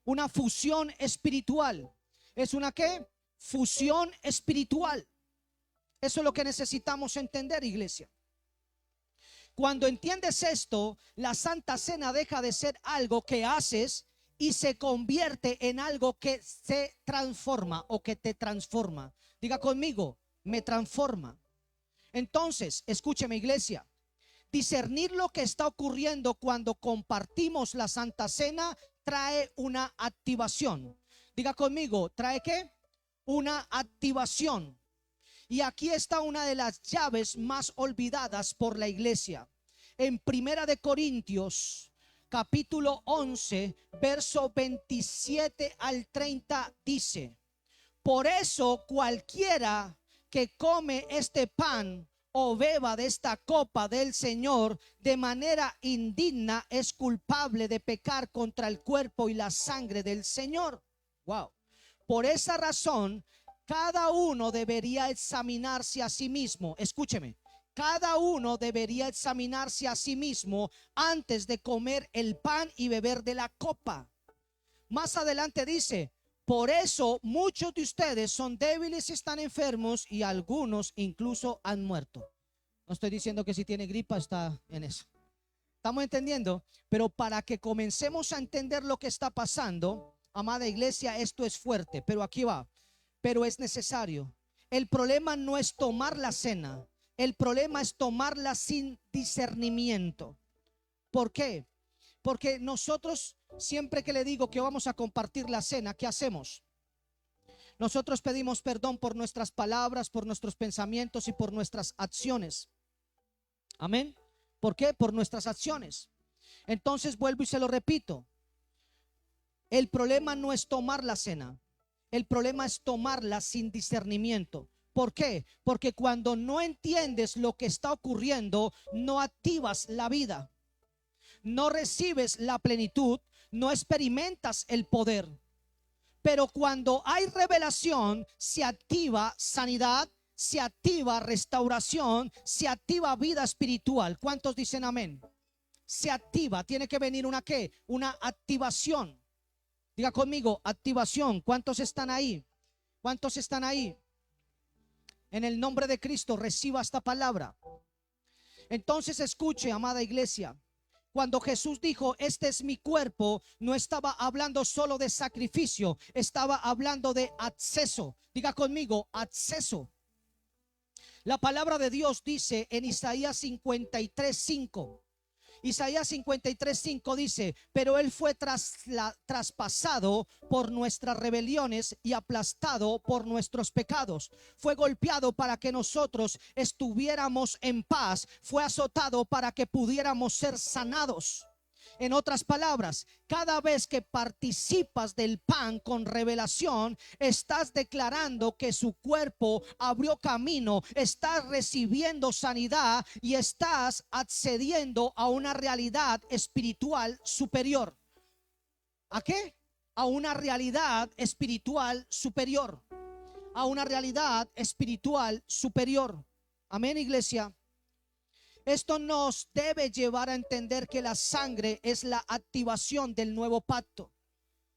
Una fusión espiritual. ¿Es una qué? Fusión espiritual. Eso es lo que necesitamos entender, iglesia. Cuando entiendes esto, la Santa Cena deja de ser algo que haces y se convierte en algo que se transforma o que te transforma. Diga conmigo, me transforma. Entonces, escúcheme, iglesia. Discernir lo que está ocurriendo cuando compartimos la Santa Cena trae una activación. Diga conmigo, ¿trae qué? Una activación. Y aquí está una de las llaves más olvidadas por la iglesia. En 1 de Corintios, capítulo 11, verso 27 al 30 dice: por eso cualquiera que come este pan o beba de esta copa del Señor de manera indigna es culpable de pecar contra el cuerpo y la sangre del Señor. Wow. Por esa razón, cada uno debería examinarse a sí mismo. Escúcheme. Cada uno debería examinarse a sí mismo antes de comer el pan y beber de la copa. Más adelante dice: por eso muchos de ustedes son débiles y están enfermos, y algunos incluso han muerto. No estoy diciendo que si tiene gripa está en eso. ¿Estamos entendiendo? Pero para que comencemos a entender lo que está pasando, amada iglesia, esto es fuerte, pero aquí va. Pero es necesario. El problema no es tomar la cena. El problema es tomarla sin discernimiento. ¿Por qué? Porque nosotros, siempre que le digo que vamos a compartir la cena, ¿qué hacemos? Nosotros pedimos perdón por nuestras palabras, por nuestros pensamientos y por nuestras acciones. Amén. ¿Por qué? Por nuestras acciones. Entonces vuelvo y se lo repito. El problema no es tomar la cena. El problema es tomarla sin discernimiento. ¿Por qué? Porque cuando no entiendes lo que está ocurriendo, no activas la vida, no recibes la plenitud, no experimentas el poder. Pero cuando hay revelación, se activa sanidad, se activa restauración, se activa vida espiritual. ¿Cuántos dicen amén? se activa. Tiene que venir una ¿qué? Una activación. Diga conmigo, activación. ¿Cuántos están ahí? ¿Cuántos están ahí? En el nombre de Cristo, reciba esta palabra. Entonces escuche, amada iglesia. Cuando Jesús dijo, este es mi cuerpo, no estaba hablando solo de sacrificio, estaba hablando de acceso. Diga conmigo, acceso. La palabra de Dios dice en Isaías 53:5. Isaías 53:5 dice, pero él fue traspasado por nuestras rebeliones y aplastado por nuestros pecados. Fue golpeado para que nosotros estuviéramos en paz. Fue azotado para que pudiéramos ser sanados. En otras palabras, cada vez que participas del pan con revelación, estás declarando que su cuerpo abrió camino, estás recibiendo sanidad y estás accediendo a una realidad espiritual superior. ¿A qué? A una realidad espiritual superior. A una realidad espiritual superior. Amén, iglesia. Esto nos debe llevar a entender que la sangre es la activación del nuevo pacto.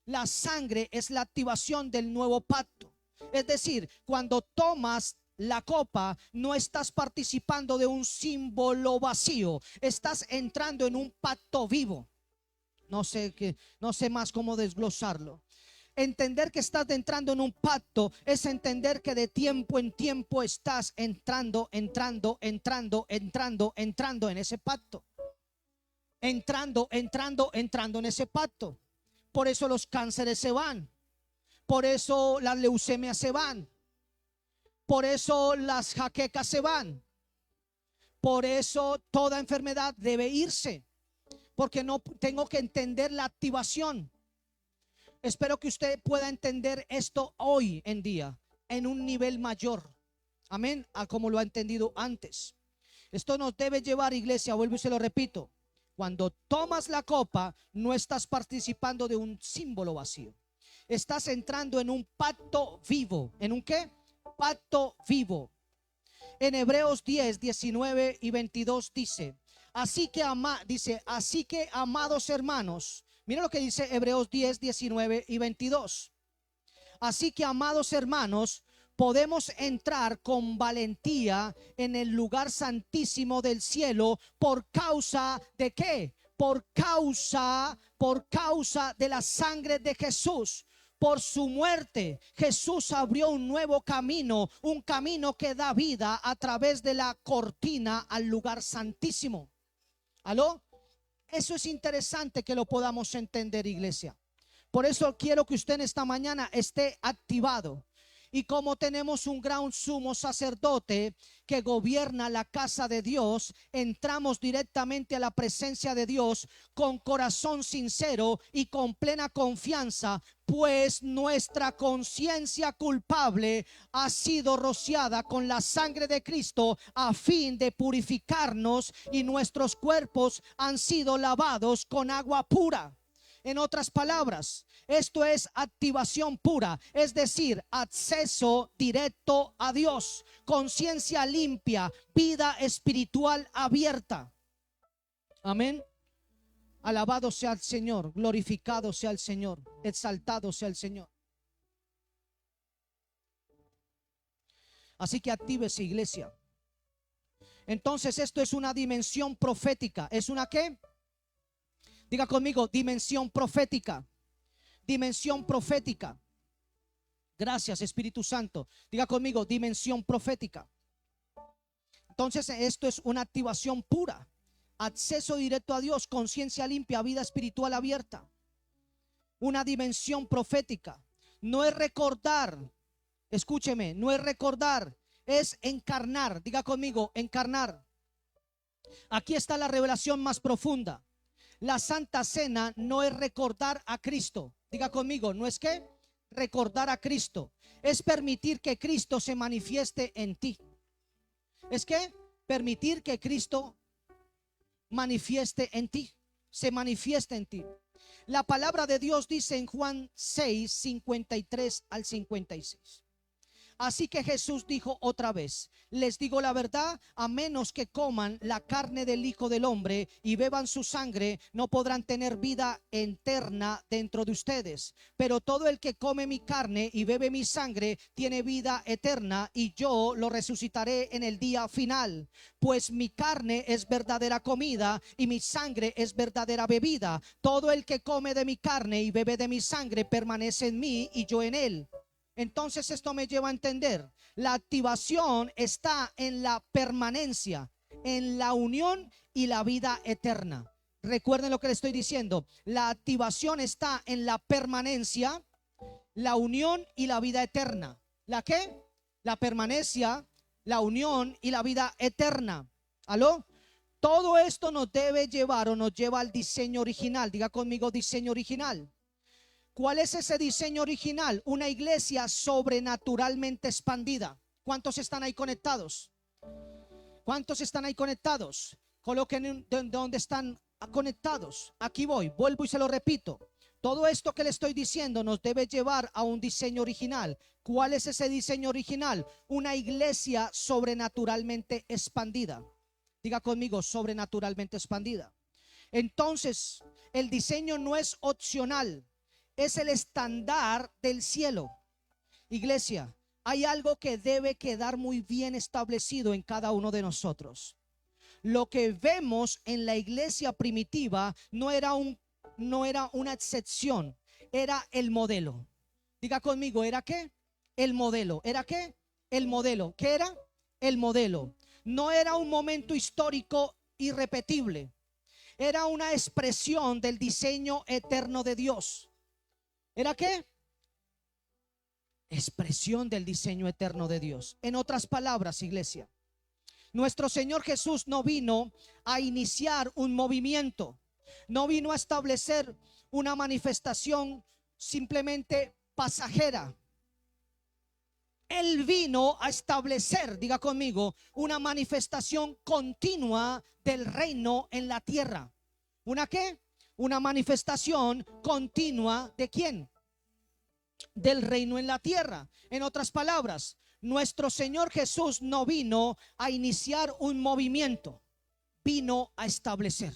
La sangre es la activación del nuevo pacto. Es decir, cuando tomas la copa, no estás participando de un símbolo vacío, estás entrando en un pacto vivo. No sé más cómo desglosarlo. Entender que estás entrando en un pacto es entender que de tiempo en tiempo estás entrando en ese pacto. Entrando en ese pacto. Por eso los cánceres se van. Por eso las leucemias se van. Por eso las jaquecas se van. Por eso toda enfermedad debe irse. Porque no tengo que entender la activación. Espero que usted pueda entender esto hoy en día en un nivel mayor. Amén, a como lo ha entendido antes. Esto nos debe llevar, iglesia, vuelvo y se lo repito. Cuando tomas la copa, no estás participando de un símbolo vacío. Estás entrando en un pacto vivo. ¿En un qué? Pacto vivo. En Hebreos 10, 19 y 22 dice, así que amados hermanos, mira lo que dice Hebreos 10, 19 y 22. Así que, amados hermanos, podemos entrar con valentía en el lugar santísimo del cielo por causa de ¿qué? Por causa de la sangre de Jesús. Por su muerte, Jesús abrió un nuevo camino, un camino que da vida a través de la cortina al lugar santísimo. ¿Aló? Eso es interesante que lo podamos entender, iglesia. Por eso quiero que usted en esta mañana esté activado. Y como tenemos un gran sumo sacerdote que gobierna la casa de Dios, entramos directamente a la presencia de Dios con corazón sincero y con plena confianza, pues nuestra conciencia culpable ha sido rociada con la sangre de Cristo a fin de purificarnos, y nuestros cuerpos han sido lavados con agua pura. En otras palabras, esto es activación pura, es decir, acceso directo a Dios, conciencia limpia, vida espiritual abierta. Amén. Alabado sea el Señor, glorificado sea el Señor, exaltado sea el Señor. Así que actívese, iglesia. Entonces esto es una dimensión profética. ¿Es una qué? Diga conmigo, dimensión profética. Dimensión profética. Gracias, Espíritu Santo. Diga conmigo, dimensión profética. Entonces esto es una activación pura. Acceso directo a Dios, conciencia limpia, vida espiritual abierta. Una dimensión profética. No es recordar. Escúcheme, no es recordar, es encarnar. Diga conmigo, encarnar. Aquí está la revelación más profunda. La Santa Cena no es recordar a Cristo. Diga conmigo, no es que recordar a Cristo, es permitir que Cristo se manifieste en ti. Es que permitir que Cristo manifieste en ti, se manifieste en ti. La palabra de Dios dice en Juan 6, 53 al 56. Así que Jesús dijo otra vez: les digo la verdad, a menos que coman la carne del Hijo del Hombre y beban su sangre, no podrán tener vida eterna dentro de ustedes. Pero todo el que come mi carne y bebe mi sangre tiene vida eterna, y yo lo resucitaré en el día final. Pues mi carne es verdadera comida y mi sangre es verdadera bebida. Todo el que come de mi carne y bebe de mi sangre permanece en mí y yo en él. Entonces esto me lleva a entender: la activación está en la permanencia, en la unión y la vida eterna. Recuerden lo que le estoy diciendo: la activación está en la permanencia, la unión y la vida eterna. ¿La qué? La permanencia, la unión y la vida eterna. ¿Aló? Todo esto nos debe llevar, o nos lleva al diseño original. Diga conmigo: diseño original. ¿Cuál es ese diseño original? Una iglesia sobrenaturalmente expandida. ¿Cuántos están ahí conectados? ¿Cuántos están ahí conectados? Coloquen donde están conectados. Aquí voy, vuelvo y se lo repito. Todo esto que le estoy diciendo nos debe llevar a un diseño original. ¿Cuál es ese diseño original? Una iglesia sobrenaturalmente expandida. Diga conmigo: sobrenaturalmente expandida. Entonces, el diseño no es opcional, es el estándar del cielo. Iglesia, hay algo que debe quedar muy bien establecido en cada uno de nosotros. Lo que vemos en la iglesia primitiva no era una excepción, era el modelo. Diga conmigo: ¿era qué? El modelo. ¿Era qué? El modelo. ¿Qué era? El modelo. No era un momento histórico irrepetible, era una expresión del diseño eterno de Dios. ¿Era qué? Expresión del diseño eterno de Dios. En otras palabras, iglesia, nuestro Señor Jesús no vino a iniciar un movimiento, no vino a establecer una manifestación simplemente pasajera. Él vino a establecer, diga conmigo, una manifestación continua del reino en la tierra. ¿Una qué? Una manifestación continua ¿de quién? Del reino en la tierra. En otras palabras, nuestro Señor Jesús no vino a iniciar un movimiento, vino a establecer.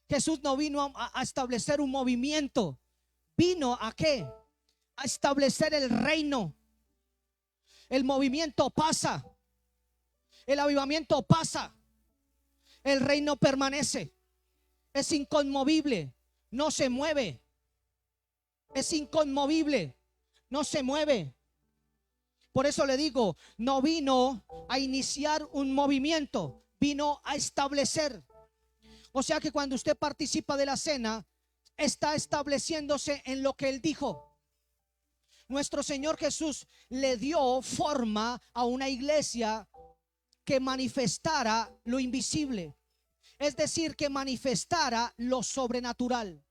Jesús no vino a establecer un movimiento, vino ¿a qué? A establecer el reino. El movimiento pasa, el avivamiento pasa, el reino permanece, es inconmovible, no se mueve. Es inconmovible, no se mueve. Por eso le digo, no vino a iniciar un movimiento, vino a establecer. O sea que cuando usted participa de la cena, está estableciéndose en lo que Él dijo. Nuestro Señor Jesús le dio forma a una iglesia que manifestara lo invisible, es decir, que manifestara lo sobrenatural.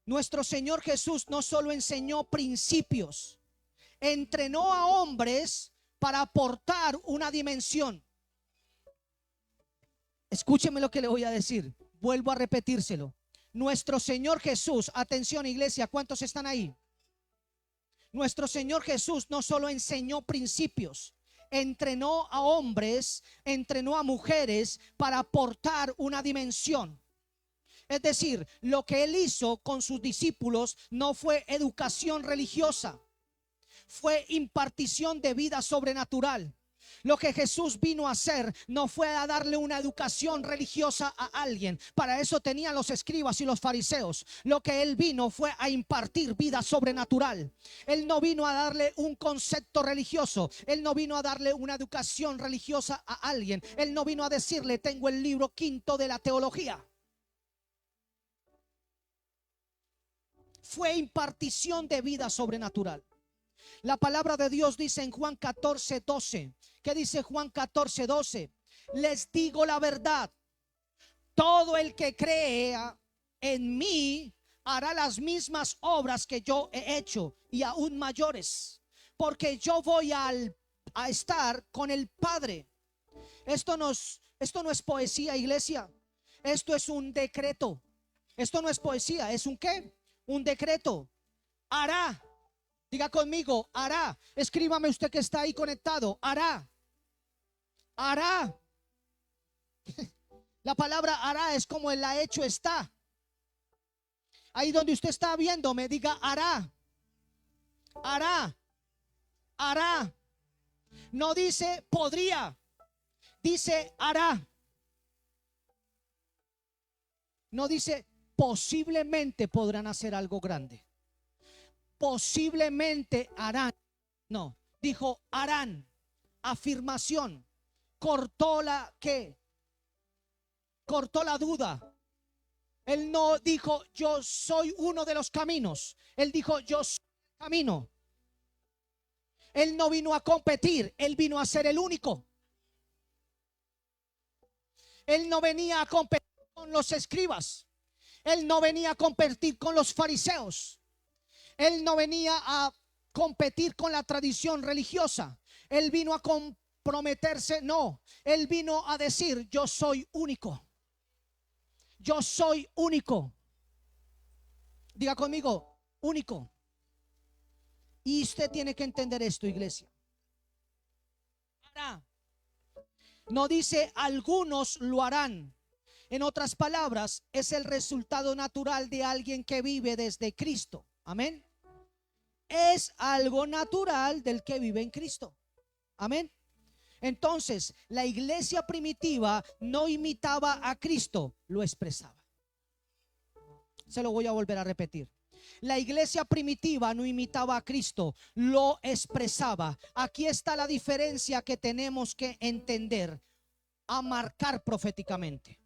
Nuestro Señor Jesús no solo enseñó principios, entrenó a hombres para aportar una dimensión. Escúcheme lo que le voy a decir, vuelvo a repetírselo. Nuestro Señor Jesús, atención iglesia, ¿cuántos están ahí? Nuestro Señor Jesús no solo enseñó principios, entrenó a hombres, entrenó a mujeres para aportar una dimensión. Es decir, lo que Él hizo con sus discípulos no fue educación religiosa, fue impartición de vida sobrenatural. Lo que Jesús vino a hacer no fue a darle una educación religiosa a alguien. Para eso tenían los escribas y los fariseos. Lo que Él vino fue a impartir vida sobrenatural. Él no vino a darle un concepto religioso. Él no vino a darle una educación religiosa a alguien. Él no vino a decirle: tengo el libro quinto de la teología. Fue impartición de vida sobrenatural. La palabra de Dios dice en Juan 14:12. ¿Qué dice Juan 14:12? Les digo la verdad, todo el que crea en mí hará las mismas obras que yo he hecho y aún mayores, porque yo voy a estar con el Padre. Esto no es poesía, iglesia. Esto es un decreto. Esto no es poesía, es un ¿qué? Un decreto. Hará. Diga conmigo, hará. Escríbame usted que está ahí conectado. Hará. Hará. La palabra hará es como el ha hecho está. Ahí donde usted está viendo, me diga hará. Hará. Hará. No dice podría. Dice hará. No dice posiblemente podrán hacer algo grande. Posiblemente harán. No, dijo harán. Afirmación. Cortó la ¿qué? Cortó la duda. Él no dijo yo soy uno de los caminos. Él dijo yo soy el camino. Él no vino a competir, él vino a ser el único. Él no venía a competir con los escribas. Él no venía a competir con los fariseos. Él no venía a competir con la tradición religiosa. Él vino a comprometerse, no. Él vino a decir, yo soy único. Yo soy único. Diga conmigo, único. Y usted tiene que entender esto, iglesia. No dice algunos lo harán. En otras palabras, es el resultado natural de alguien que vive desde Cristo. Amén. Es algo natural del que vive en Cristo. Amén. Entonces, la iglesia primitiva no imitaba a Cristo, lo expresaba. Se lo voy a volver a repetir. La iglesia primitiva no imitaba a Cristo, lo expresaba. Aquí está la diferencia que tenemos que entender, a marcar proféticamente.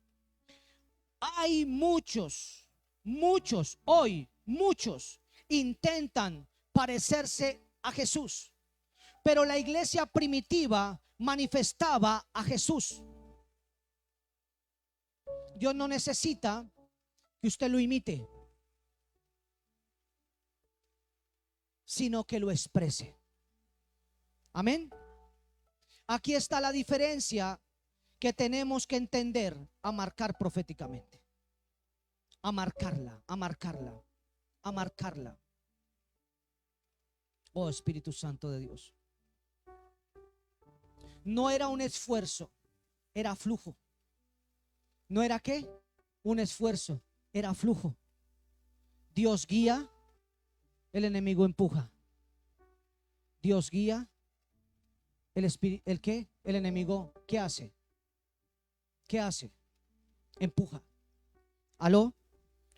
Hay muchos hoy intentan parecerse a Jesús, pero la iglesia primitiva manifestaba a Jesús. Dios no necesita que usted lo imite, sino que lo exprese. Amén. Aquí está la diferencia que tenemos que entender, a marcar proféticamente. A marcarla, a marcarla, a marcarla. Oh Espíritu Santo de Dios. No era un esfuerzo, era flujo. ¿No era qué? Un esfuerzo, era flujo. Dios guía, el enemigo empuja. Dios guía, ¿el qué? El enemigo, ¿qué hace? ¿Qué hace? Empuja. ¿Aló?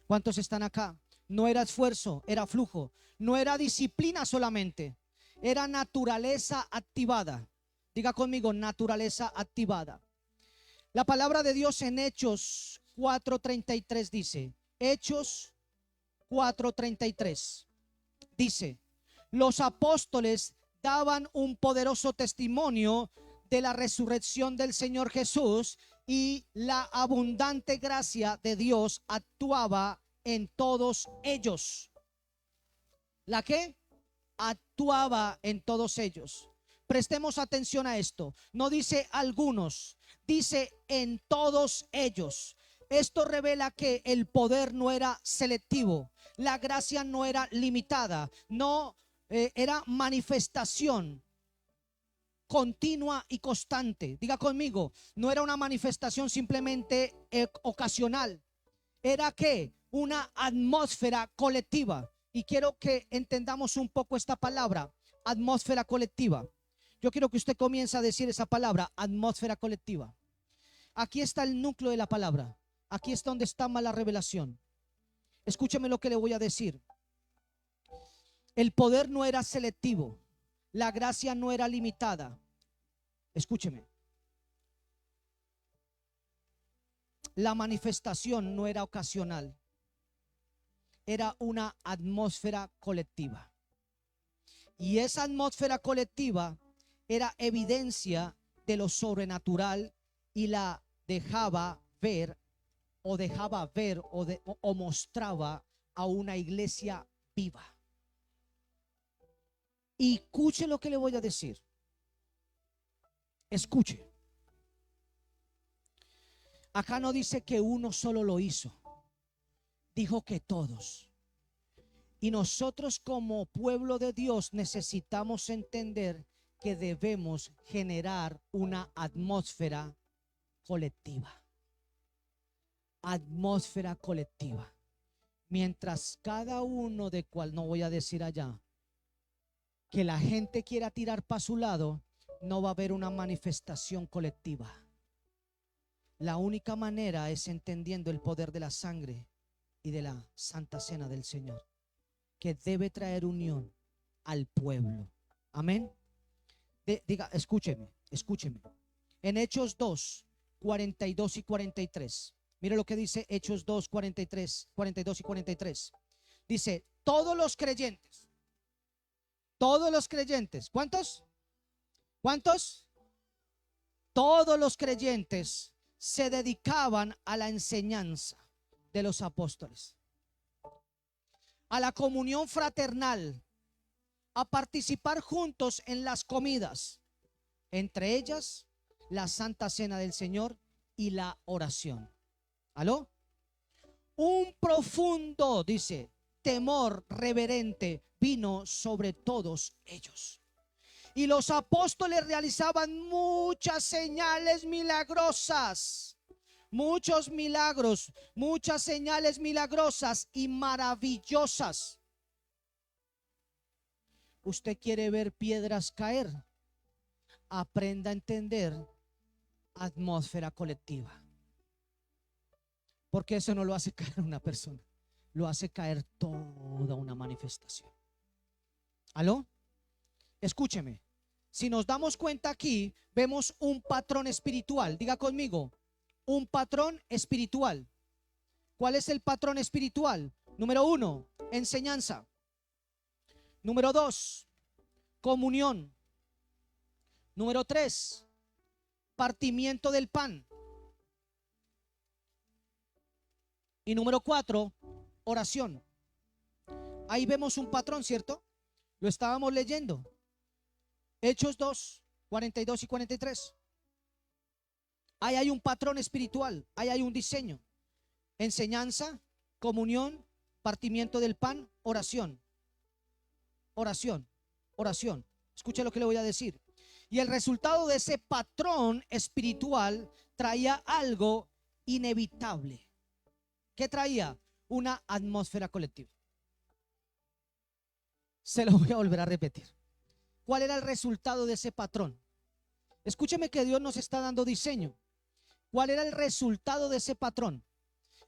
¿Cuántos están acá? No era esfuerzo, era flujo. No era disciplina solamente, era naturaleza activada. Diga conmigo, naturaleza activada. La palabra de Dios en Hechos 4:33 dice, Hechos 4:33 dice, los apóstoles daban un poderoso testimonio de la resurrección del Señor Jesús, y la abundante gracia de Dios actuaba en todos ellos. ¿La qué? Actuaba en todos ellos. Prestemos atención a esto. No dice algunos, dice en todos ellos. Esto revela que el poder no era selectivo, la gracia no era limitada, no era manifestación continua y constante. Diga conmigo, no era una manifestación simplemente ocasional. Era que una atmósfera colectiva. Y quiero que entendamos un poco esta palabra, atmósfera colectiva. Yo quiero que usted comience a decir esa palabra, atmósfera colectiva. Aquí está el núcleo de la palabra. Aquí es donde está la revelación. Escúcheme lo que le voy a decir. El poder no era selectivo. La gracia no era limitada. Escúcheme. La manifestación no era ocasional. Era una atmósfera colectiva. Y esa atmósfera colectiva era evidencia de lo sobrenatural y la dejaba ver o mostraba a una iglesia viva. Y escuche lo que le voy a decir. Escuche. Acá no dice que uno solo lo hizo. Dijo que todos. Y nosotros como pueblo de Dios necesitamos entender que debemos generar una atmósfera colectiva. Atmósfera colectiva. Mientras cada uno de cual, no voy a decir allá, que la gente quiera tirar para su lado, no va a haber una manifestación colectiva. La única manera es entendiendo el poder de la sangre y de la Santa Cena del Señor, que debe traer unión al pueblo. Amén. Diga, escúcheme. En Hechos 2, 42 y 43. Mire lo que dice Hechos 2, 43, 42 y 43. Dice, todos los creyentes. ¿Cuántos? Todos los creyentes se dedicaban a la enseñanza de los apóstoles, a la comunión fraternal, a participar juntos en las comidas, entre ellas la Santa Cena del Señor y la oración. ¿Aló? Un profundo, dice, temor reverente vino sobre todos ellos. Y los apóstoles realizaban muchas señales milagrosas, muchos milagros, muchas señales milagrosas y maravillosas. ¿Usted quiere ver piedras caer? Aprenda a entender atmósfera colectiva. Porque eso no lo hace caer una persona, lo hace caer toda una manifestación. ¿Aló? Escúcheme. Si nos damos cuenta aquí, vemos un patrón espiritual. Diga conmigo, un patrón espiritual. ¿Cuál es el patrón espiritual? Número 1, enseñanza. Número 2, comunión. Número 3, partimiento del pan. Y número 4, oración. Ahí vemos un patrón, ¿cierto? Lo estábamos leyendo. Hechos 2, 42 y 43. Ahí hay un patrón espiritual, ahí hay un diseño. Enseñanza, comunión, partimiento del pan, oración. Oración, oración. Escuche lo que le voy a decir. Y el resultado de ese patrón espiritual traía algo inevitable. ¿Qué traía? Una atmósfera colectiva. Se lo voy a volver a repetir. ¿Cuál era el resultado de ese patrón? Escúcheme que Dios nos está dando diseño. ¿Cuál era el resultado de ese patrón?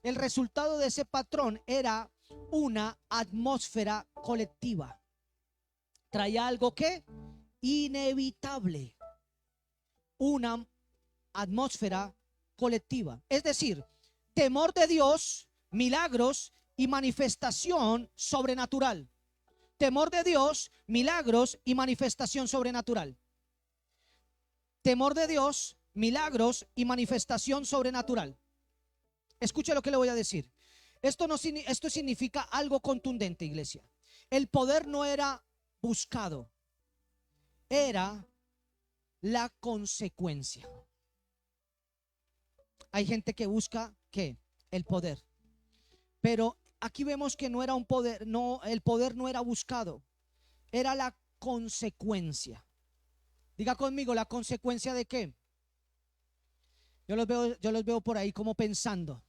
El resultado de ese patrón era una atmósfera colectiva. Traía algo que inevitable. Una atmósfera colectiva. Es decir, temor de Dios, milagros y manifestación sobrenatural. Temor de Dios, milagros y manifestación sobrenatural. Temor de Dios, milagros y manifestación sobrenatural. Escuche lo que le voy a decir. Esto significa algo contundente, iglesia. El poder no era buscado, era la consecuencia. Hay gente que busca ¿qué? El poder. Pero aquí vemos que no era un poder, no, el poder no era buscado, era la consecuencia. Diga conmigo, ¿la consecuencia de qué? Yo los veo por ahí como pensando.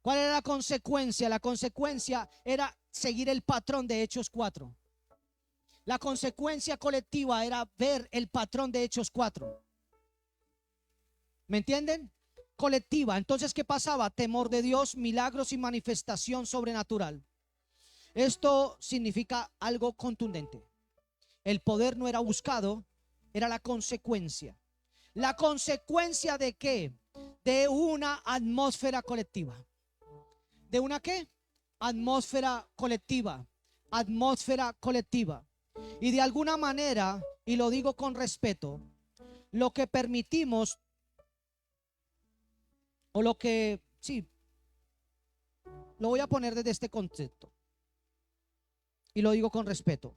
¿Cuál era la consecuencia? La consecuencia era seguir el patrón de Hechos 4. La consecuencia colectiva era ver el patrón de Hechos 4. ¿Me entienden? Colectiva. Entonces, ¿qué pasaba? Temor de Dios, milagros y manifestación sobrenatural. Esto significa algo contundente. El poder no era buscado, era la consecuencia. ¿La consecuencia de qué? De una atmósfera colectiva. ¿De una qué? Atmósfera colectiva. Atmósfera colectiva. Y de alguna manera, y lo digo con respeto, lo que permitimos o lo que, sí, lo voy a poner desde este concepto y lo digo con respeto.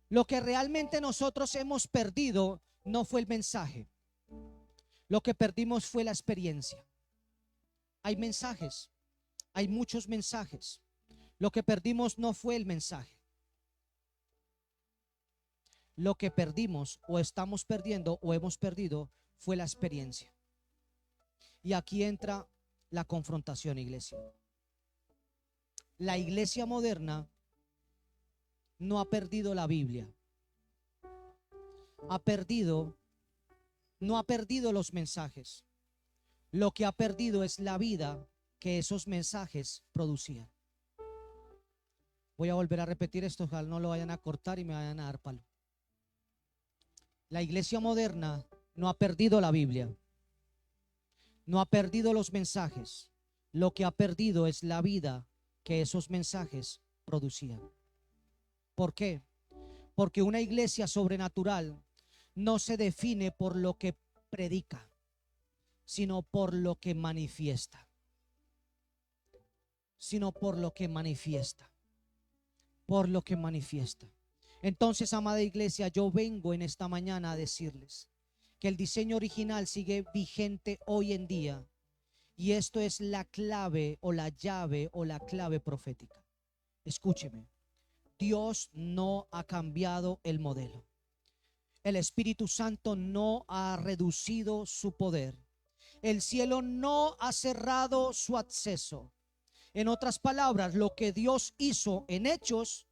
Lo que realmente nosotros hemos perdido no fue el mensaje. Lo que perdimos fue la experiencia. Hay mensajes, hay muchos mensajes. Lo que perdimos no fue el mensaje. Lo que perdimos o estamos perdiendo o hemos perdido fue la experiencia. Y aquí entra la confrontación, iglesia. La iglesia moderna no ha perdido la Biblia. No ha perdido los mensajes. Lo que ha perdido es la vida que esos mensajes producían. Voy a volver a repetir esto, ojalá no lo vayan a cortar y me vayan a dar palo. La iglesia moderna no ha perdido la Biblia, no ha perdido los mensajes. Lo que ha perdido es la vida que esos mensajes producían. ¿Por qué? Porque una iglesia sobrenatural no se define por lo que predica, sino por lo que manifiesta. Por lo que manifiesta. Entonces, amada iglesia, yo vengo en esta mañana a decirles que el diseño original sigue vigente hoy en día, y esto es la clave o la llave o la clave profética. Escúcheme, Dios no ha cambiado el modelo. El Espíritu Santo no ha reducido su poder. El cielo no ha cerrado su acceso. En otras palabras, lo que Dios hizo en Hechos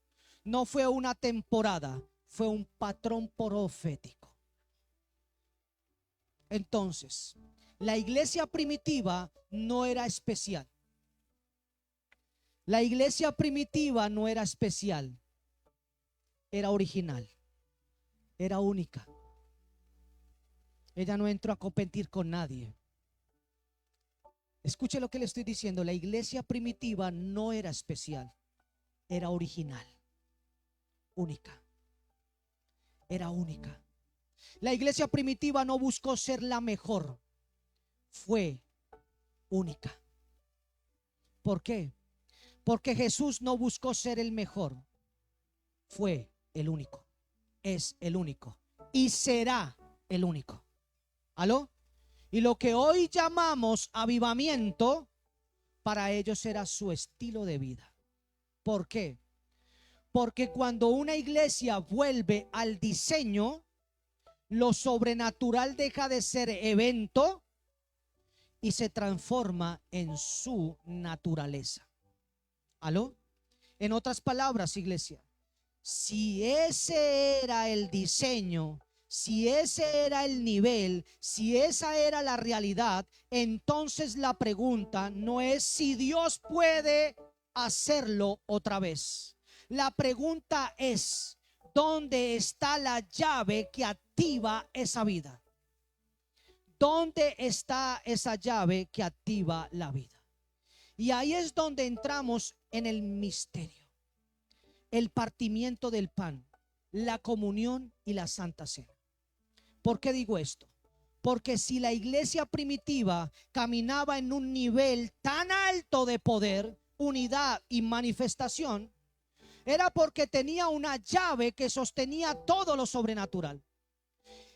no fue una temporada, fue un patrón profético. Entonces, la iglesia primitiva no era especial. La iglesia primitiva no era especial, era original, era única. Ella no entró a competir con nadie. Escuche lo que le estoy diciendo. La iglesia primitiva no era especial, era original, única. Era única. La iglesia primitiva no buscó ser la mejor, fue única. ¿Por qué? Porque Jesús no buscó ser el mejor, fue el único, es el único y será el único. ¿Aló? Y lo que hoy llamamos avivamiento, para ellos era su estilo de vida. ¿Por qué? Porque cuando una iglesia vuelve al diseño, lo sobrenatural deja de ser evento y se transforma en su naturaleza. ¿Aló? En otras palabras, iglesia, si ese era el diseño, si ese era el nivel, si esa era la realidad, entonces la pregunta no es si Dios puede hacerlo otra vez. La pregunta es, ¿dónde está la llave que activa esa vida? ¿Dónde está esa llave que activa la vida? Y ahí es donde entramos en el misterio, el partimiento del pan, la comunión y la santa cena. ¿Por qué digo esto? Porque si la iglesia primitiva caminaba en un nivel tan alto de poder, unidad y manifestación, era porque tenía una llave que sostenía todo lo sobrenatural.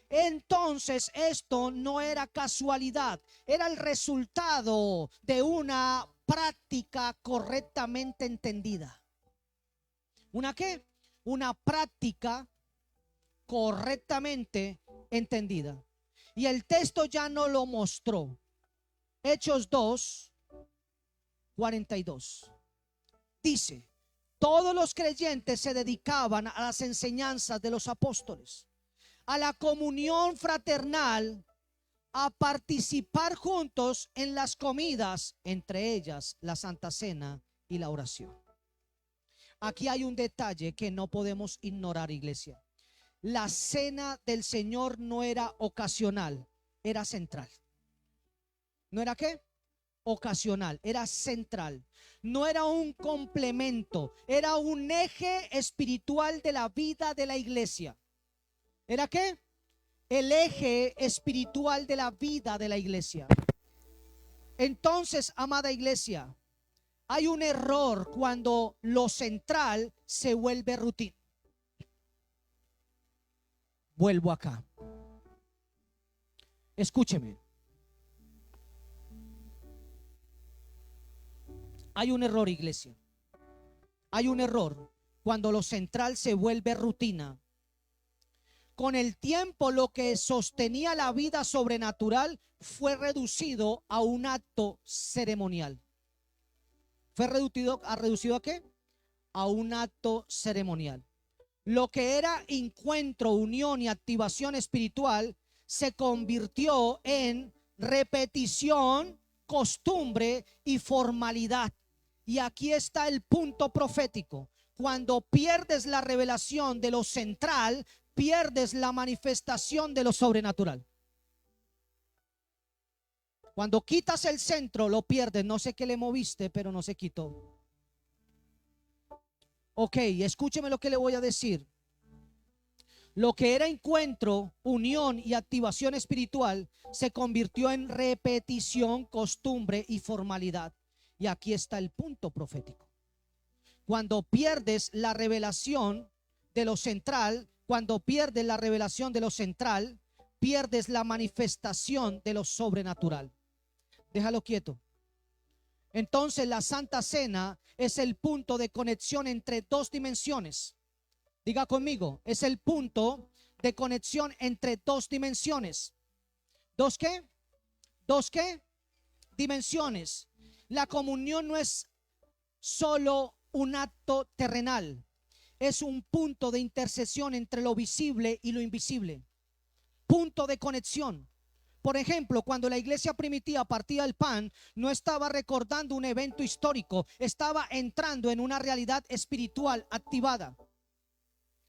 Entonces esto no era casualidad, era el resultado de una práctica correctamente entendida. ¿Una qué? Una práctica correctamente entendida. Y el texto ya no lo mostró. Hechos 2:42 dice: todos los creyentes se dedicaban a las enseñanzas de los apóstoles, a la comunión fraternal, a participar juntos en las comidas, entre ellas la Santa Cena y la oración. Aquí hay un detalle que no podemos ignorar, iglesia. La cena del Señor no era ocasional, era central. ¿No era qué? Ocasional, era central. No era un complemento, era un eje espiritual de la vida de la iglesia. ¿Era qué? El eje espiritual de la vida de la iglesia. Entonces, amada iglesia, hay un error cuando lo central se vuelve rutina. Vuelvo acá. Escúcheme. Hay un error, iglesia. hay un error cuando lo central se vuelve rutina. Con el tiempo, lo que sostenía la vida sobrenatural fue reducido a un acto ceremonial. ¿Fue reducido a qué? A un acto ceremonial. Lo que era encuentro, unión y activación espiritual se convirtió en repetición, costumbre y formalidad. Y aquí está el punto profético. Cuando pierdes la revelación de lo central, pierdes la manifestación de lo sobrenatural. Cuando quitas el centro, lo pierdes. No sé qué le moviste, pero no se quitó. Ok, escúcheme lo que le voy a decir. Lo que era encuentro, unión y activación espiritual se convirtió en repetición, costumbre y formalidad. Y aquí está el punto profético. Cuando pierdes la revelación de lo central, cuando pierdes la revelación de lo central, pierdes la manifestación de lo sobrenatural. Déjalo quieto. Entonces la Santa Cena es el punto de conexión entre dos dimensiones. Diga conmigo, es el punto de conexión entre dos dimensiones. ¿Dos qué? ¿Dos qué? Dimensiones. La comunión no es solo un acto terrenal, es un punto de intercesión entre lo visible y lo invisible. Punto de conexión. Por ejemplo, cuando la iglesia primitiva partía el pan, no estaba recordando un evento histórico, estaba entrando en una realidad espiritual activada.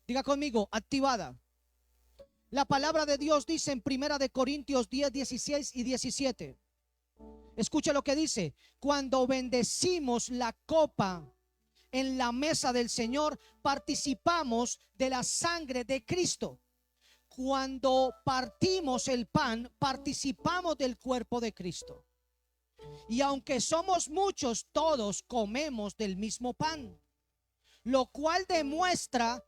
Diga conmigo, activada. La palabra de Dios dice en 1 Corintios 10, 16 y 17. Escuche lo que dice. Cuando bendecimos la copa en la mesa del Señor, participamos de la sangre de Cristo. Cuando partimos el pan, participamos del cuerpo de Cristo. Y aunque somos muchos, todos comemos del mismo pan, lo cual demuestra,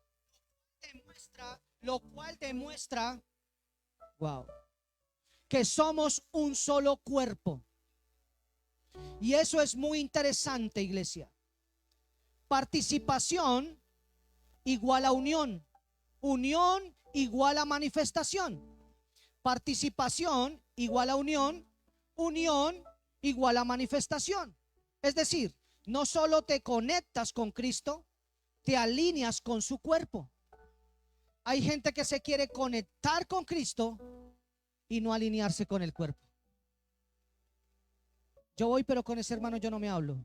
wow, que somos un solo cuerpo. Y eso es muy interesante, iglesia. Participación igual a unión. Unión igual a manifestación. Participación igual a unión. Unión igual a manifestación. Es decir, no solo te conectas con Cristo, te alineas con su cuerpo. Hay gente que se quiere conectar con Cristo y no alinearse con el cuerpo. Yo voy, pero con ese hermano yo no me hablo.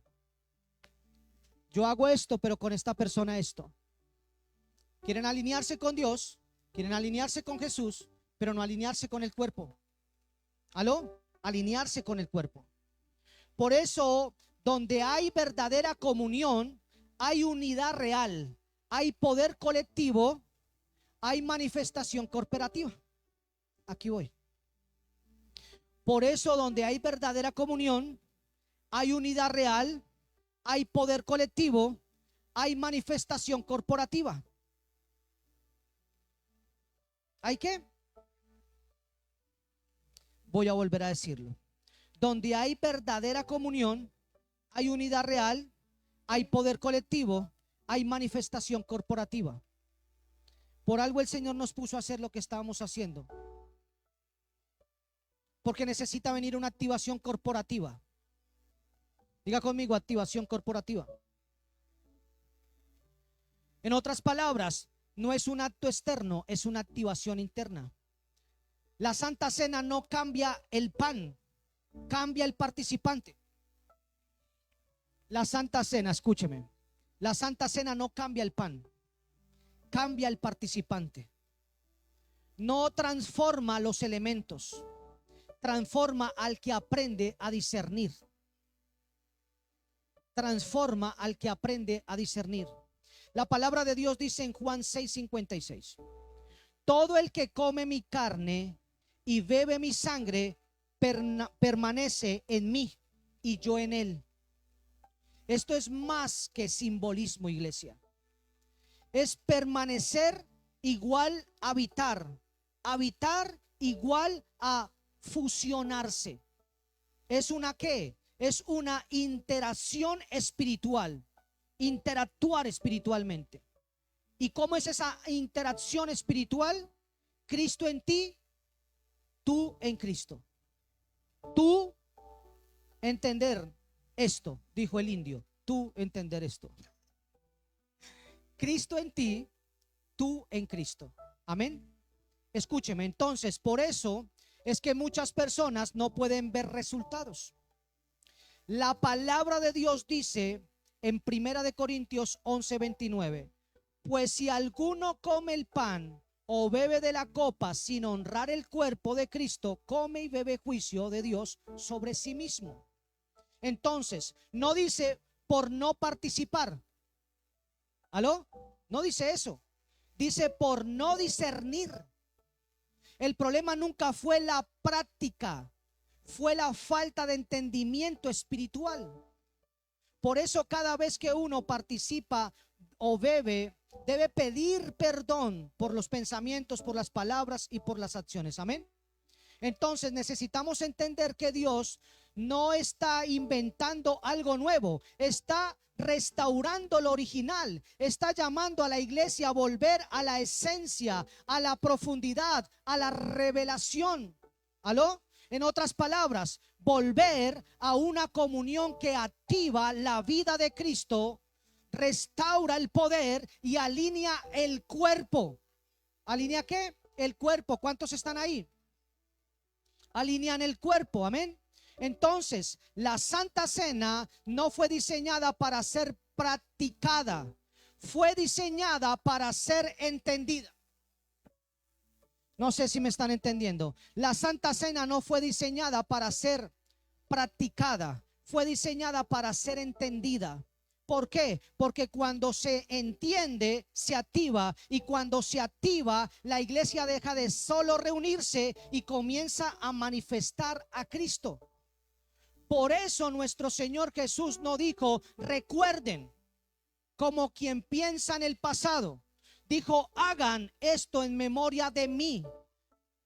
Yo hago esto, pero con esta persona esto. Quieren alinearse con Dios, quieren alinearse con Jesús, pero no alinearse con el cuerpo. ¿Aló? Alinearse con el cuerpo. Por eso, donde hay verdadera comunión, hay unidad real, hay poder colectivo, hay manifestación corporativa. Aquí voy. Por eso, donde hay verdadera comunión, hay unidad real, hay poder colectivo, hay manifestación corporativa. ¿Hay qué? Voy a volver a decirlo. Donde hay verdadera comunión, hay unidad real, hay poder colectivo, hay manifestación corporativa. Por algo el Señor nos puso a hacer lo que estábamos haciendo. Porque necesita venir una activación corporativa. Diga conmigo, activación corporativa. En otras palabras, no es un acto externo, es una activación interna. La Santa Cena no cambia el pan, cambia el participante. La Santa Cena, escúcheme, la Santa Cena no cambia el pan, cambia el participante. No transforma los elementos, transforma al que aprende a discernir. Transforma al que aprende a discernir. La palabra de Dios dice en Juan 6:56: todo el que come mi carne y bebe mi sangre permanece en mí y yo en él. Esto es más que simbolismo, iglesia. Es permanecer igual a habitar. Habitar igual a fusionarse. ¿Es una qué? Es una interacción espiritual. interactuar espiritualmente. ¿Y cómo es esa interacción espiritual? Cristo en ti, tú en Cristo. Tú entender esto, dijo el indio, tú entender esto. Cristo en ti, tú en Cristo. Amén. Escúcheme, entonces, por eso es que muchas personas no pueden ver resultados. La palabra de Dios dice en 1 Corintios 11:29, pues si alguno come el pan o bebe de la copa sin honrar el cuerpo de Cristo, come y bebe juicio de Dios sobre sí mismo. Entonces, no dice por no participar. ¿Aló? No dice eso. Dice por no discernir. El problema nunca fue la práctica, fue la falta de entendimiento espiritual. Por eso cada vez que uno participa o bebe, debe pedir perdón por los pensamientos, por las palabras y por las acciones. Amén. Entonces necesitamos entender que Dios no está inventando algo nuevo, está restaurando lo original, está llamando a la iglesia a volver a la esencia, a la profundidad, a la revelación. ¿Aló? En otras palabras, volver a una comunión que activa la vida de Cristo, restaura el poder y alinea el cuerpo. ¿Alinea qué? El cuerpo. ¿Cuántos están ahí? Alinean el cuerpo, amén. Entonces, la Santa Cena no fue diseñada para ser practicada, fue diseñada para ser entendida. No sé si me están entendiendo. La Santa Cena no fue diseñada para ser practicada, fue diseñada para ser entendida. ¿Por qué? Porque cuando se entiende, se activa, y cuando se activa, la iglesia deja de solo reunirse y comienza a manifestar a Cristo. Por eso nuestro Señor Jesús no dijo, recuerden, como quien piensa en el pasado. Dijo, hagan esto en memoria de mí.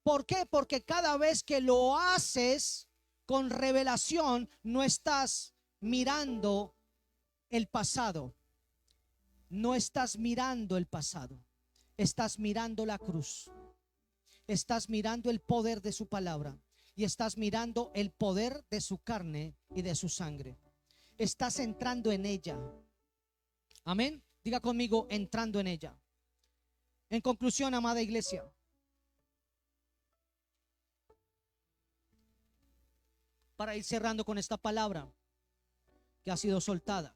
¿Por qué? Porque cada vez que lo haces con revelación, no estás mirando el pasado, no estás mirando el pasado, estás mirando la cruz, estás mirando el poder de su palabra y estás mirando el poder de su carne y de su sangre. Estás entrando en ella. Amén. Diga conmigo, entrando en ella. En conclusión, amada iglesia, para ir cerrando con esta palabra que ha sido soltada,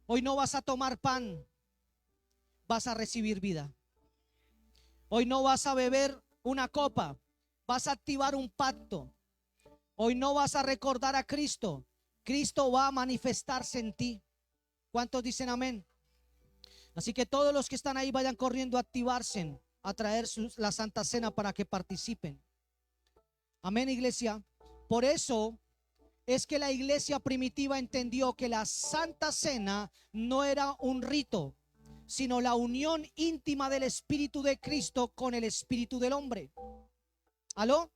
hoy no vas a tomar pan, vas a recibir vida. Hoy no vas a beber una copa, vas a activar un pacto. Hoy no vas a recordar a Cristo, Cristo va a manifestarse en ti. ¿Cuántos dicen amén? Así que todos los que están ahí vayan corriendo a activarse, a traer la Santa Cena para que participen. Amén, iglesia. Por eso es que la iglesia primitiva entendió que la Santa Cena no era un rito, sino la unión íntima del Espíritu de Cristo con el Espíritu del hombre. ¿Aló?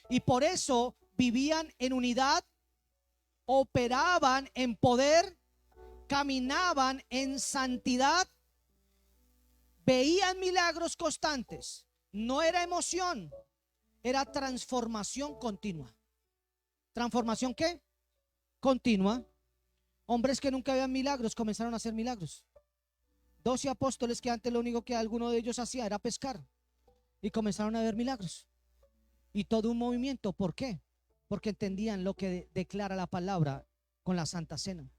Y por eso vivían en unidad, operaban en poder, caminaban en santidad, veían milagros constantes. No era emoción, era transformación continua. ¿Transformación qué? Continua. Hombres que nunca veían milagros comenzaron a hacer milagros. 12 apóstoles que antes lo único que alguno de ellos hacía era pescar, y comenzaron a ver milagros. Y todo un movimiento. ¿Por qué? Porque entendían lo que declara la palabra con la Santa Cena.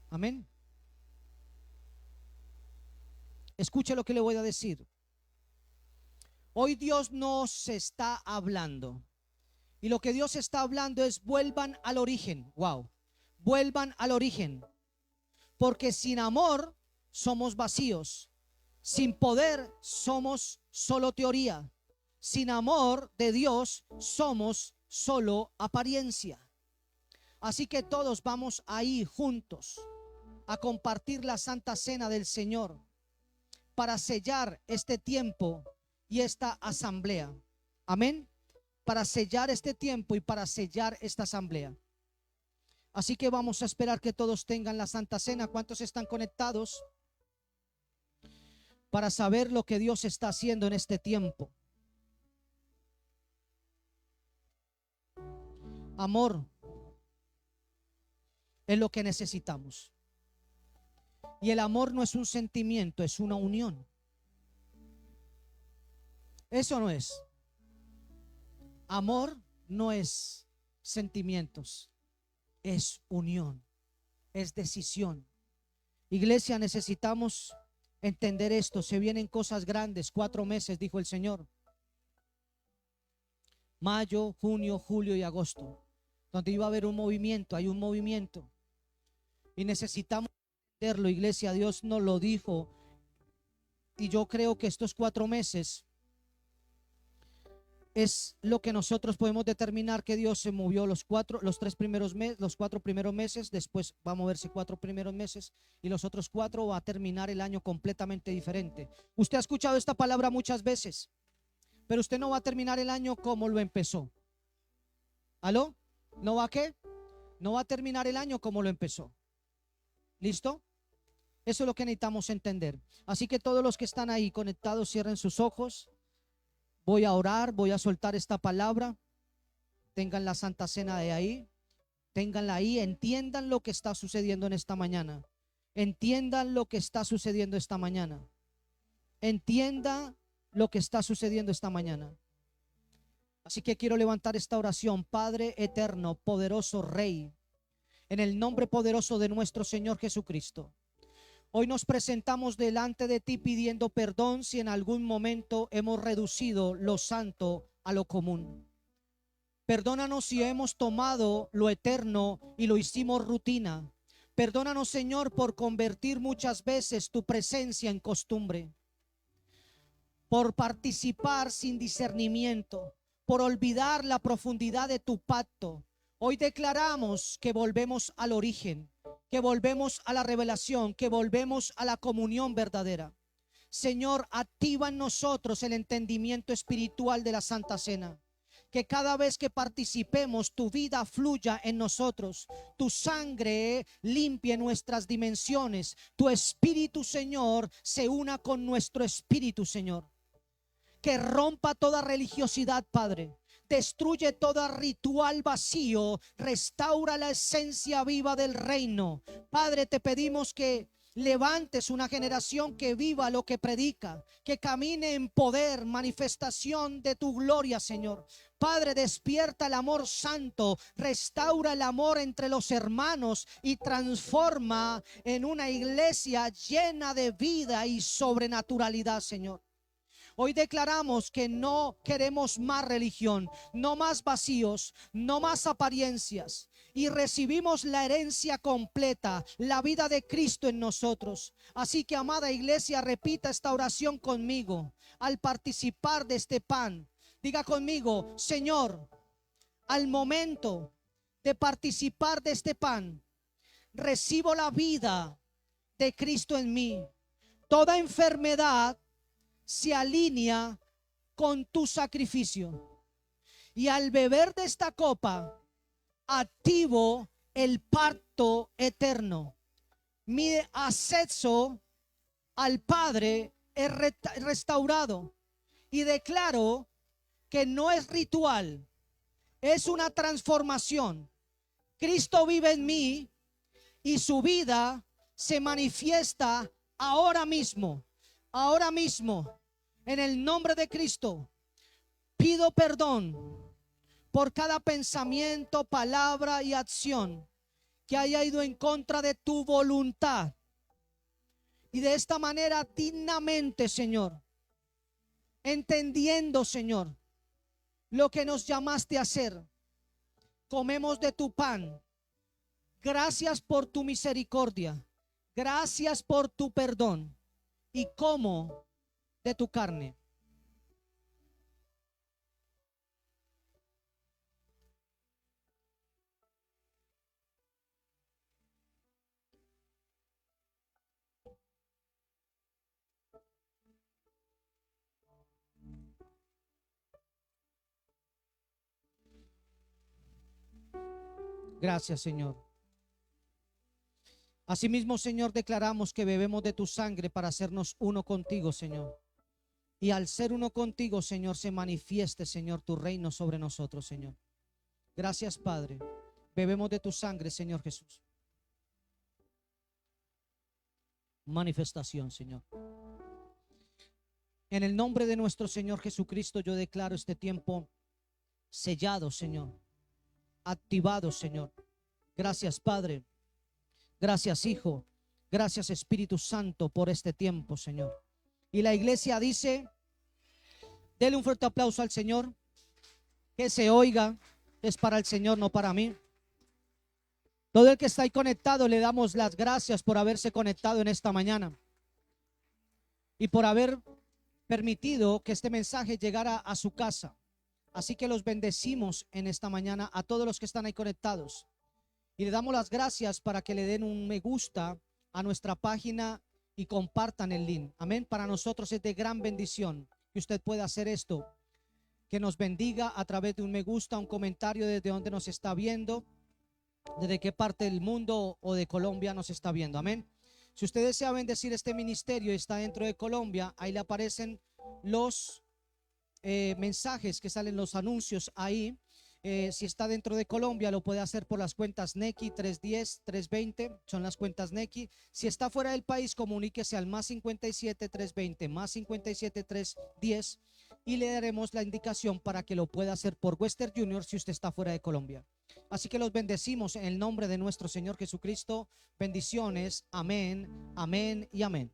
Amén. Escuche lo que le voy a decir. Hoy Dios nos está hablando, y lo que Dios está hablando es vuelvan al origen. Wow. Vuelvan al origen. Porque sin amor somos vacíos. Sin poder somos solo teoría. Sin amor de Dios somos solo apariencia. Así que todos vamos ahí juntos a compartir la Santa Cena del Señor para sellar este tiempo y esta asamblea. Amén. Para sellar este tiempo y para sellar esta asamblea. Así que vamos a esperar que todos tengan la Santa Cena. ¿Cuántos están conectados para saber lo que Dios está haciendo en este tiempo? Amor es lo que necesitamos. Y el amor no es un sentimiento, es una unión. Eso no es. Amor no es sentimientos, es unión, es decisión. Iglesia, necesitamos entender esto. Se vienen cosas grandes. 4 meses, dijo el Señor. Mayo, junio, julio y agosto, donde iba a haber un movimiento. Hay un movimiento y necesitamos entenderlo, iglesia. Dios nos lo dijo, y yo creo que estos 4 meses es lo que nosotros podemos determinar que Dios se movió los 4 primeros meses. Después va a moverse 4 primeros meses y los otros 4 va a terminar el año completamente diferente. Usted ha escuchado esta palabra muchas veces, pero usted no va a terminar el año como lo empezó. ¿Aló? ¿No va a qué? No va a terminar el año como lo empezó. ¿Listo? Eso es lo que necesitamos entender. Así que todos los que están ahí conectados, cierren sus ojos. Voy a orar, voy a soltar esta palabra. Tengan la Santa Cena de ahí. Ténganla ahí. Entiendan lo que está sucediendo en esta mañana. Entiendan lo que está sucediendo esta mañana. Entienda lo que está sucediendo esta mañana. Así que quiero levantar esta oración. Padre eterno, poderoso Rey, en el nombre poderoso de nuestro Señor Jesucristo, hoy nos presentamos delante de ti pidiendo perdón si en algún momento hemos reducido lo santo a lo común. Perdónanos si hemos tomado lo eterno y lo hicimos rutina. Perdónanos, Señor, por convertir muchas veces tu presencia en costumbre, por participar sin discernimiento, por olvidar la profundidad de tu pacto. Hoy declaramos que volvemos al origen, que volvemos a la revelación, que volvemos a la comunión verdadera. Señor, activa en nosotros el entendimiento espiritual de la Santa Cena. Que cada vez que participemos, tu vida fluya en nosotros, tu sangre limpie nuestras dimensiones, tu espíritu, Señor, se una con nuestro espíritu, Señor. Que rompa toda religiosidad, Padre. Destruye todo ritual vacío. Restaura la esencia viva del reino. Padre, te pedimos que levantes una generación que viva lo que predica, que camine en poder, manifestación de tu gloria, Señor. Padre, despierta el amor santo, restaura el amor entre los hermanos y transforma en una iglesia llena de vida y sobrenaturalidad, Señor. Hoy declaramos que no queremos más religión, no más vacíos, no más apariencias, y recibimos la herencia completa, la vida de Cristo en nosotros. Así que, amada iglesia, repita esta oración conmigo al participar de este pan. Diga conmigo: Señor, al momento de participar de este pan, recibo la vida de Cristo en mí. Toda enfermedad se alinea con tu sacrificio, y al beber de esta copa activo el pacto eterno. Mi acceso al Padre es restaurado, y declaro que no es ritual, es una transformación. Cristo vive en mí y su vida se manifiesta ahora mismo. Ahora mismo, en el nombre de Cristo, pido perdón por cada pensamiento, palabra y acción que haya ido en contra de tu voluntad. Y de esta manera, dignamente, Señor, entendiendo, Señor, lo que nos llamaste a hacer, comemos de tu pan. Gracias por tu misericordia. Gracias por tu perdón. Y como de tu carne. Gracias, Señor. Asimismo, Señor, declaramos que bebemos de tu sangre para hacernos uno contigo, Señor. Y al ser uno contigo, Señor, se manifieste, Señor, tu reino sobre nosotros, Señor. Gracias, Padre. Bebemos de tu sangre, Señor Jesús. Manifestación, Señor. En el nombre de nuestro Señor Jesucristo, yo declaro este tiempo sellado, Señor. Activado, Señor. Gracias, Padre. Gracias, Hijo. Gracias, Espíritu Santo, por este tiempo, Señor. Y la iglesia dice, dele un fuerte aplauso al Señor. Que se oiga, es para el Señor, no para mí. Todo el que está ahí conectado, le damos las gracias por haberse conectado en esta mañana y por haber permitido que este mensaje llegara a su casa. Así que los bendecimos en esta mañana a todos los que están ahí conectados. Y le damos las gracias para que le den un me gusta a nuestra página y compartan el link. Amén. Para nosotros es de gran bendición que usted pueda hacer esto. Que nos bendiga a través de un me gusta, un comentario desde donde nos está viendo, desde qué parte del mundo o de Colombia nos está viendo. Amén. Si usted desea bendecir este ministerio y está dentro de Colombia, ahí le aparecen los mensajes que salen, los anuncios ahí. Si está dentro de Colombia, lo puede hacer por las cuentas Nequi 310 320, son las cuentas Nequi. Si está fuera del país, comuníquese al más 57 320 más 57 310 y le daremos la indicación para que lo pueda hacer por Western Junior si usted está fuera de Colombia. Así que los bendecimos en el nombre de nuestro Señor Jesucristo. Bendiciones. Amén, amén y amén.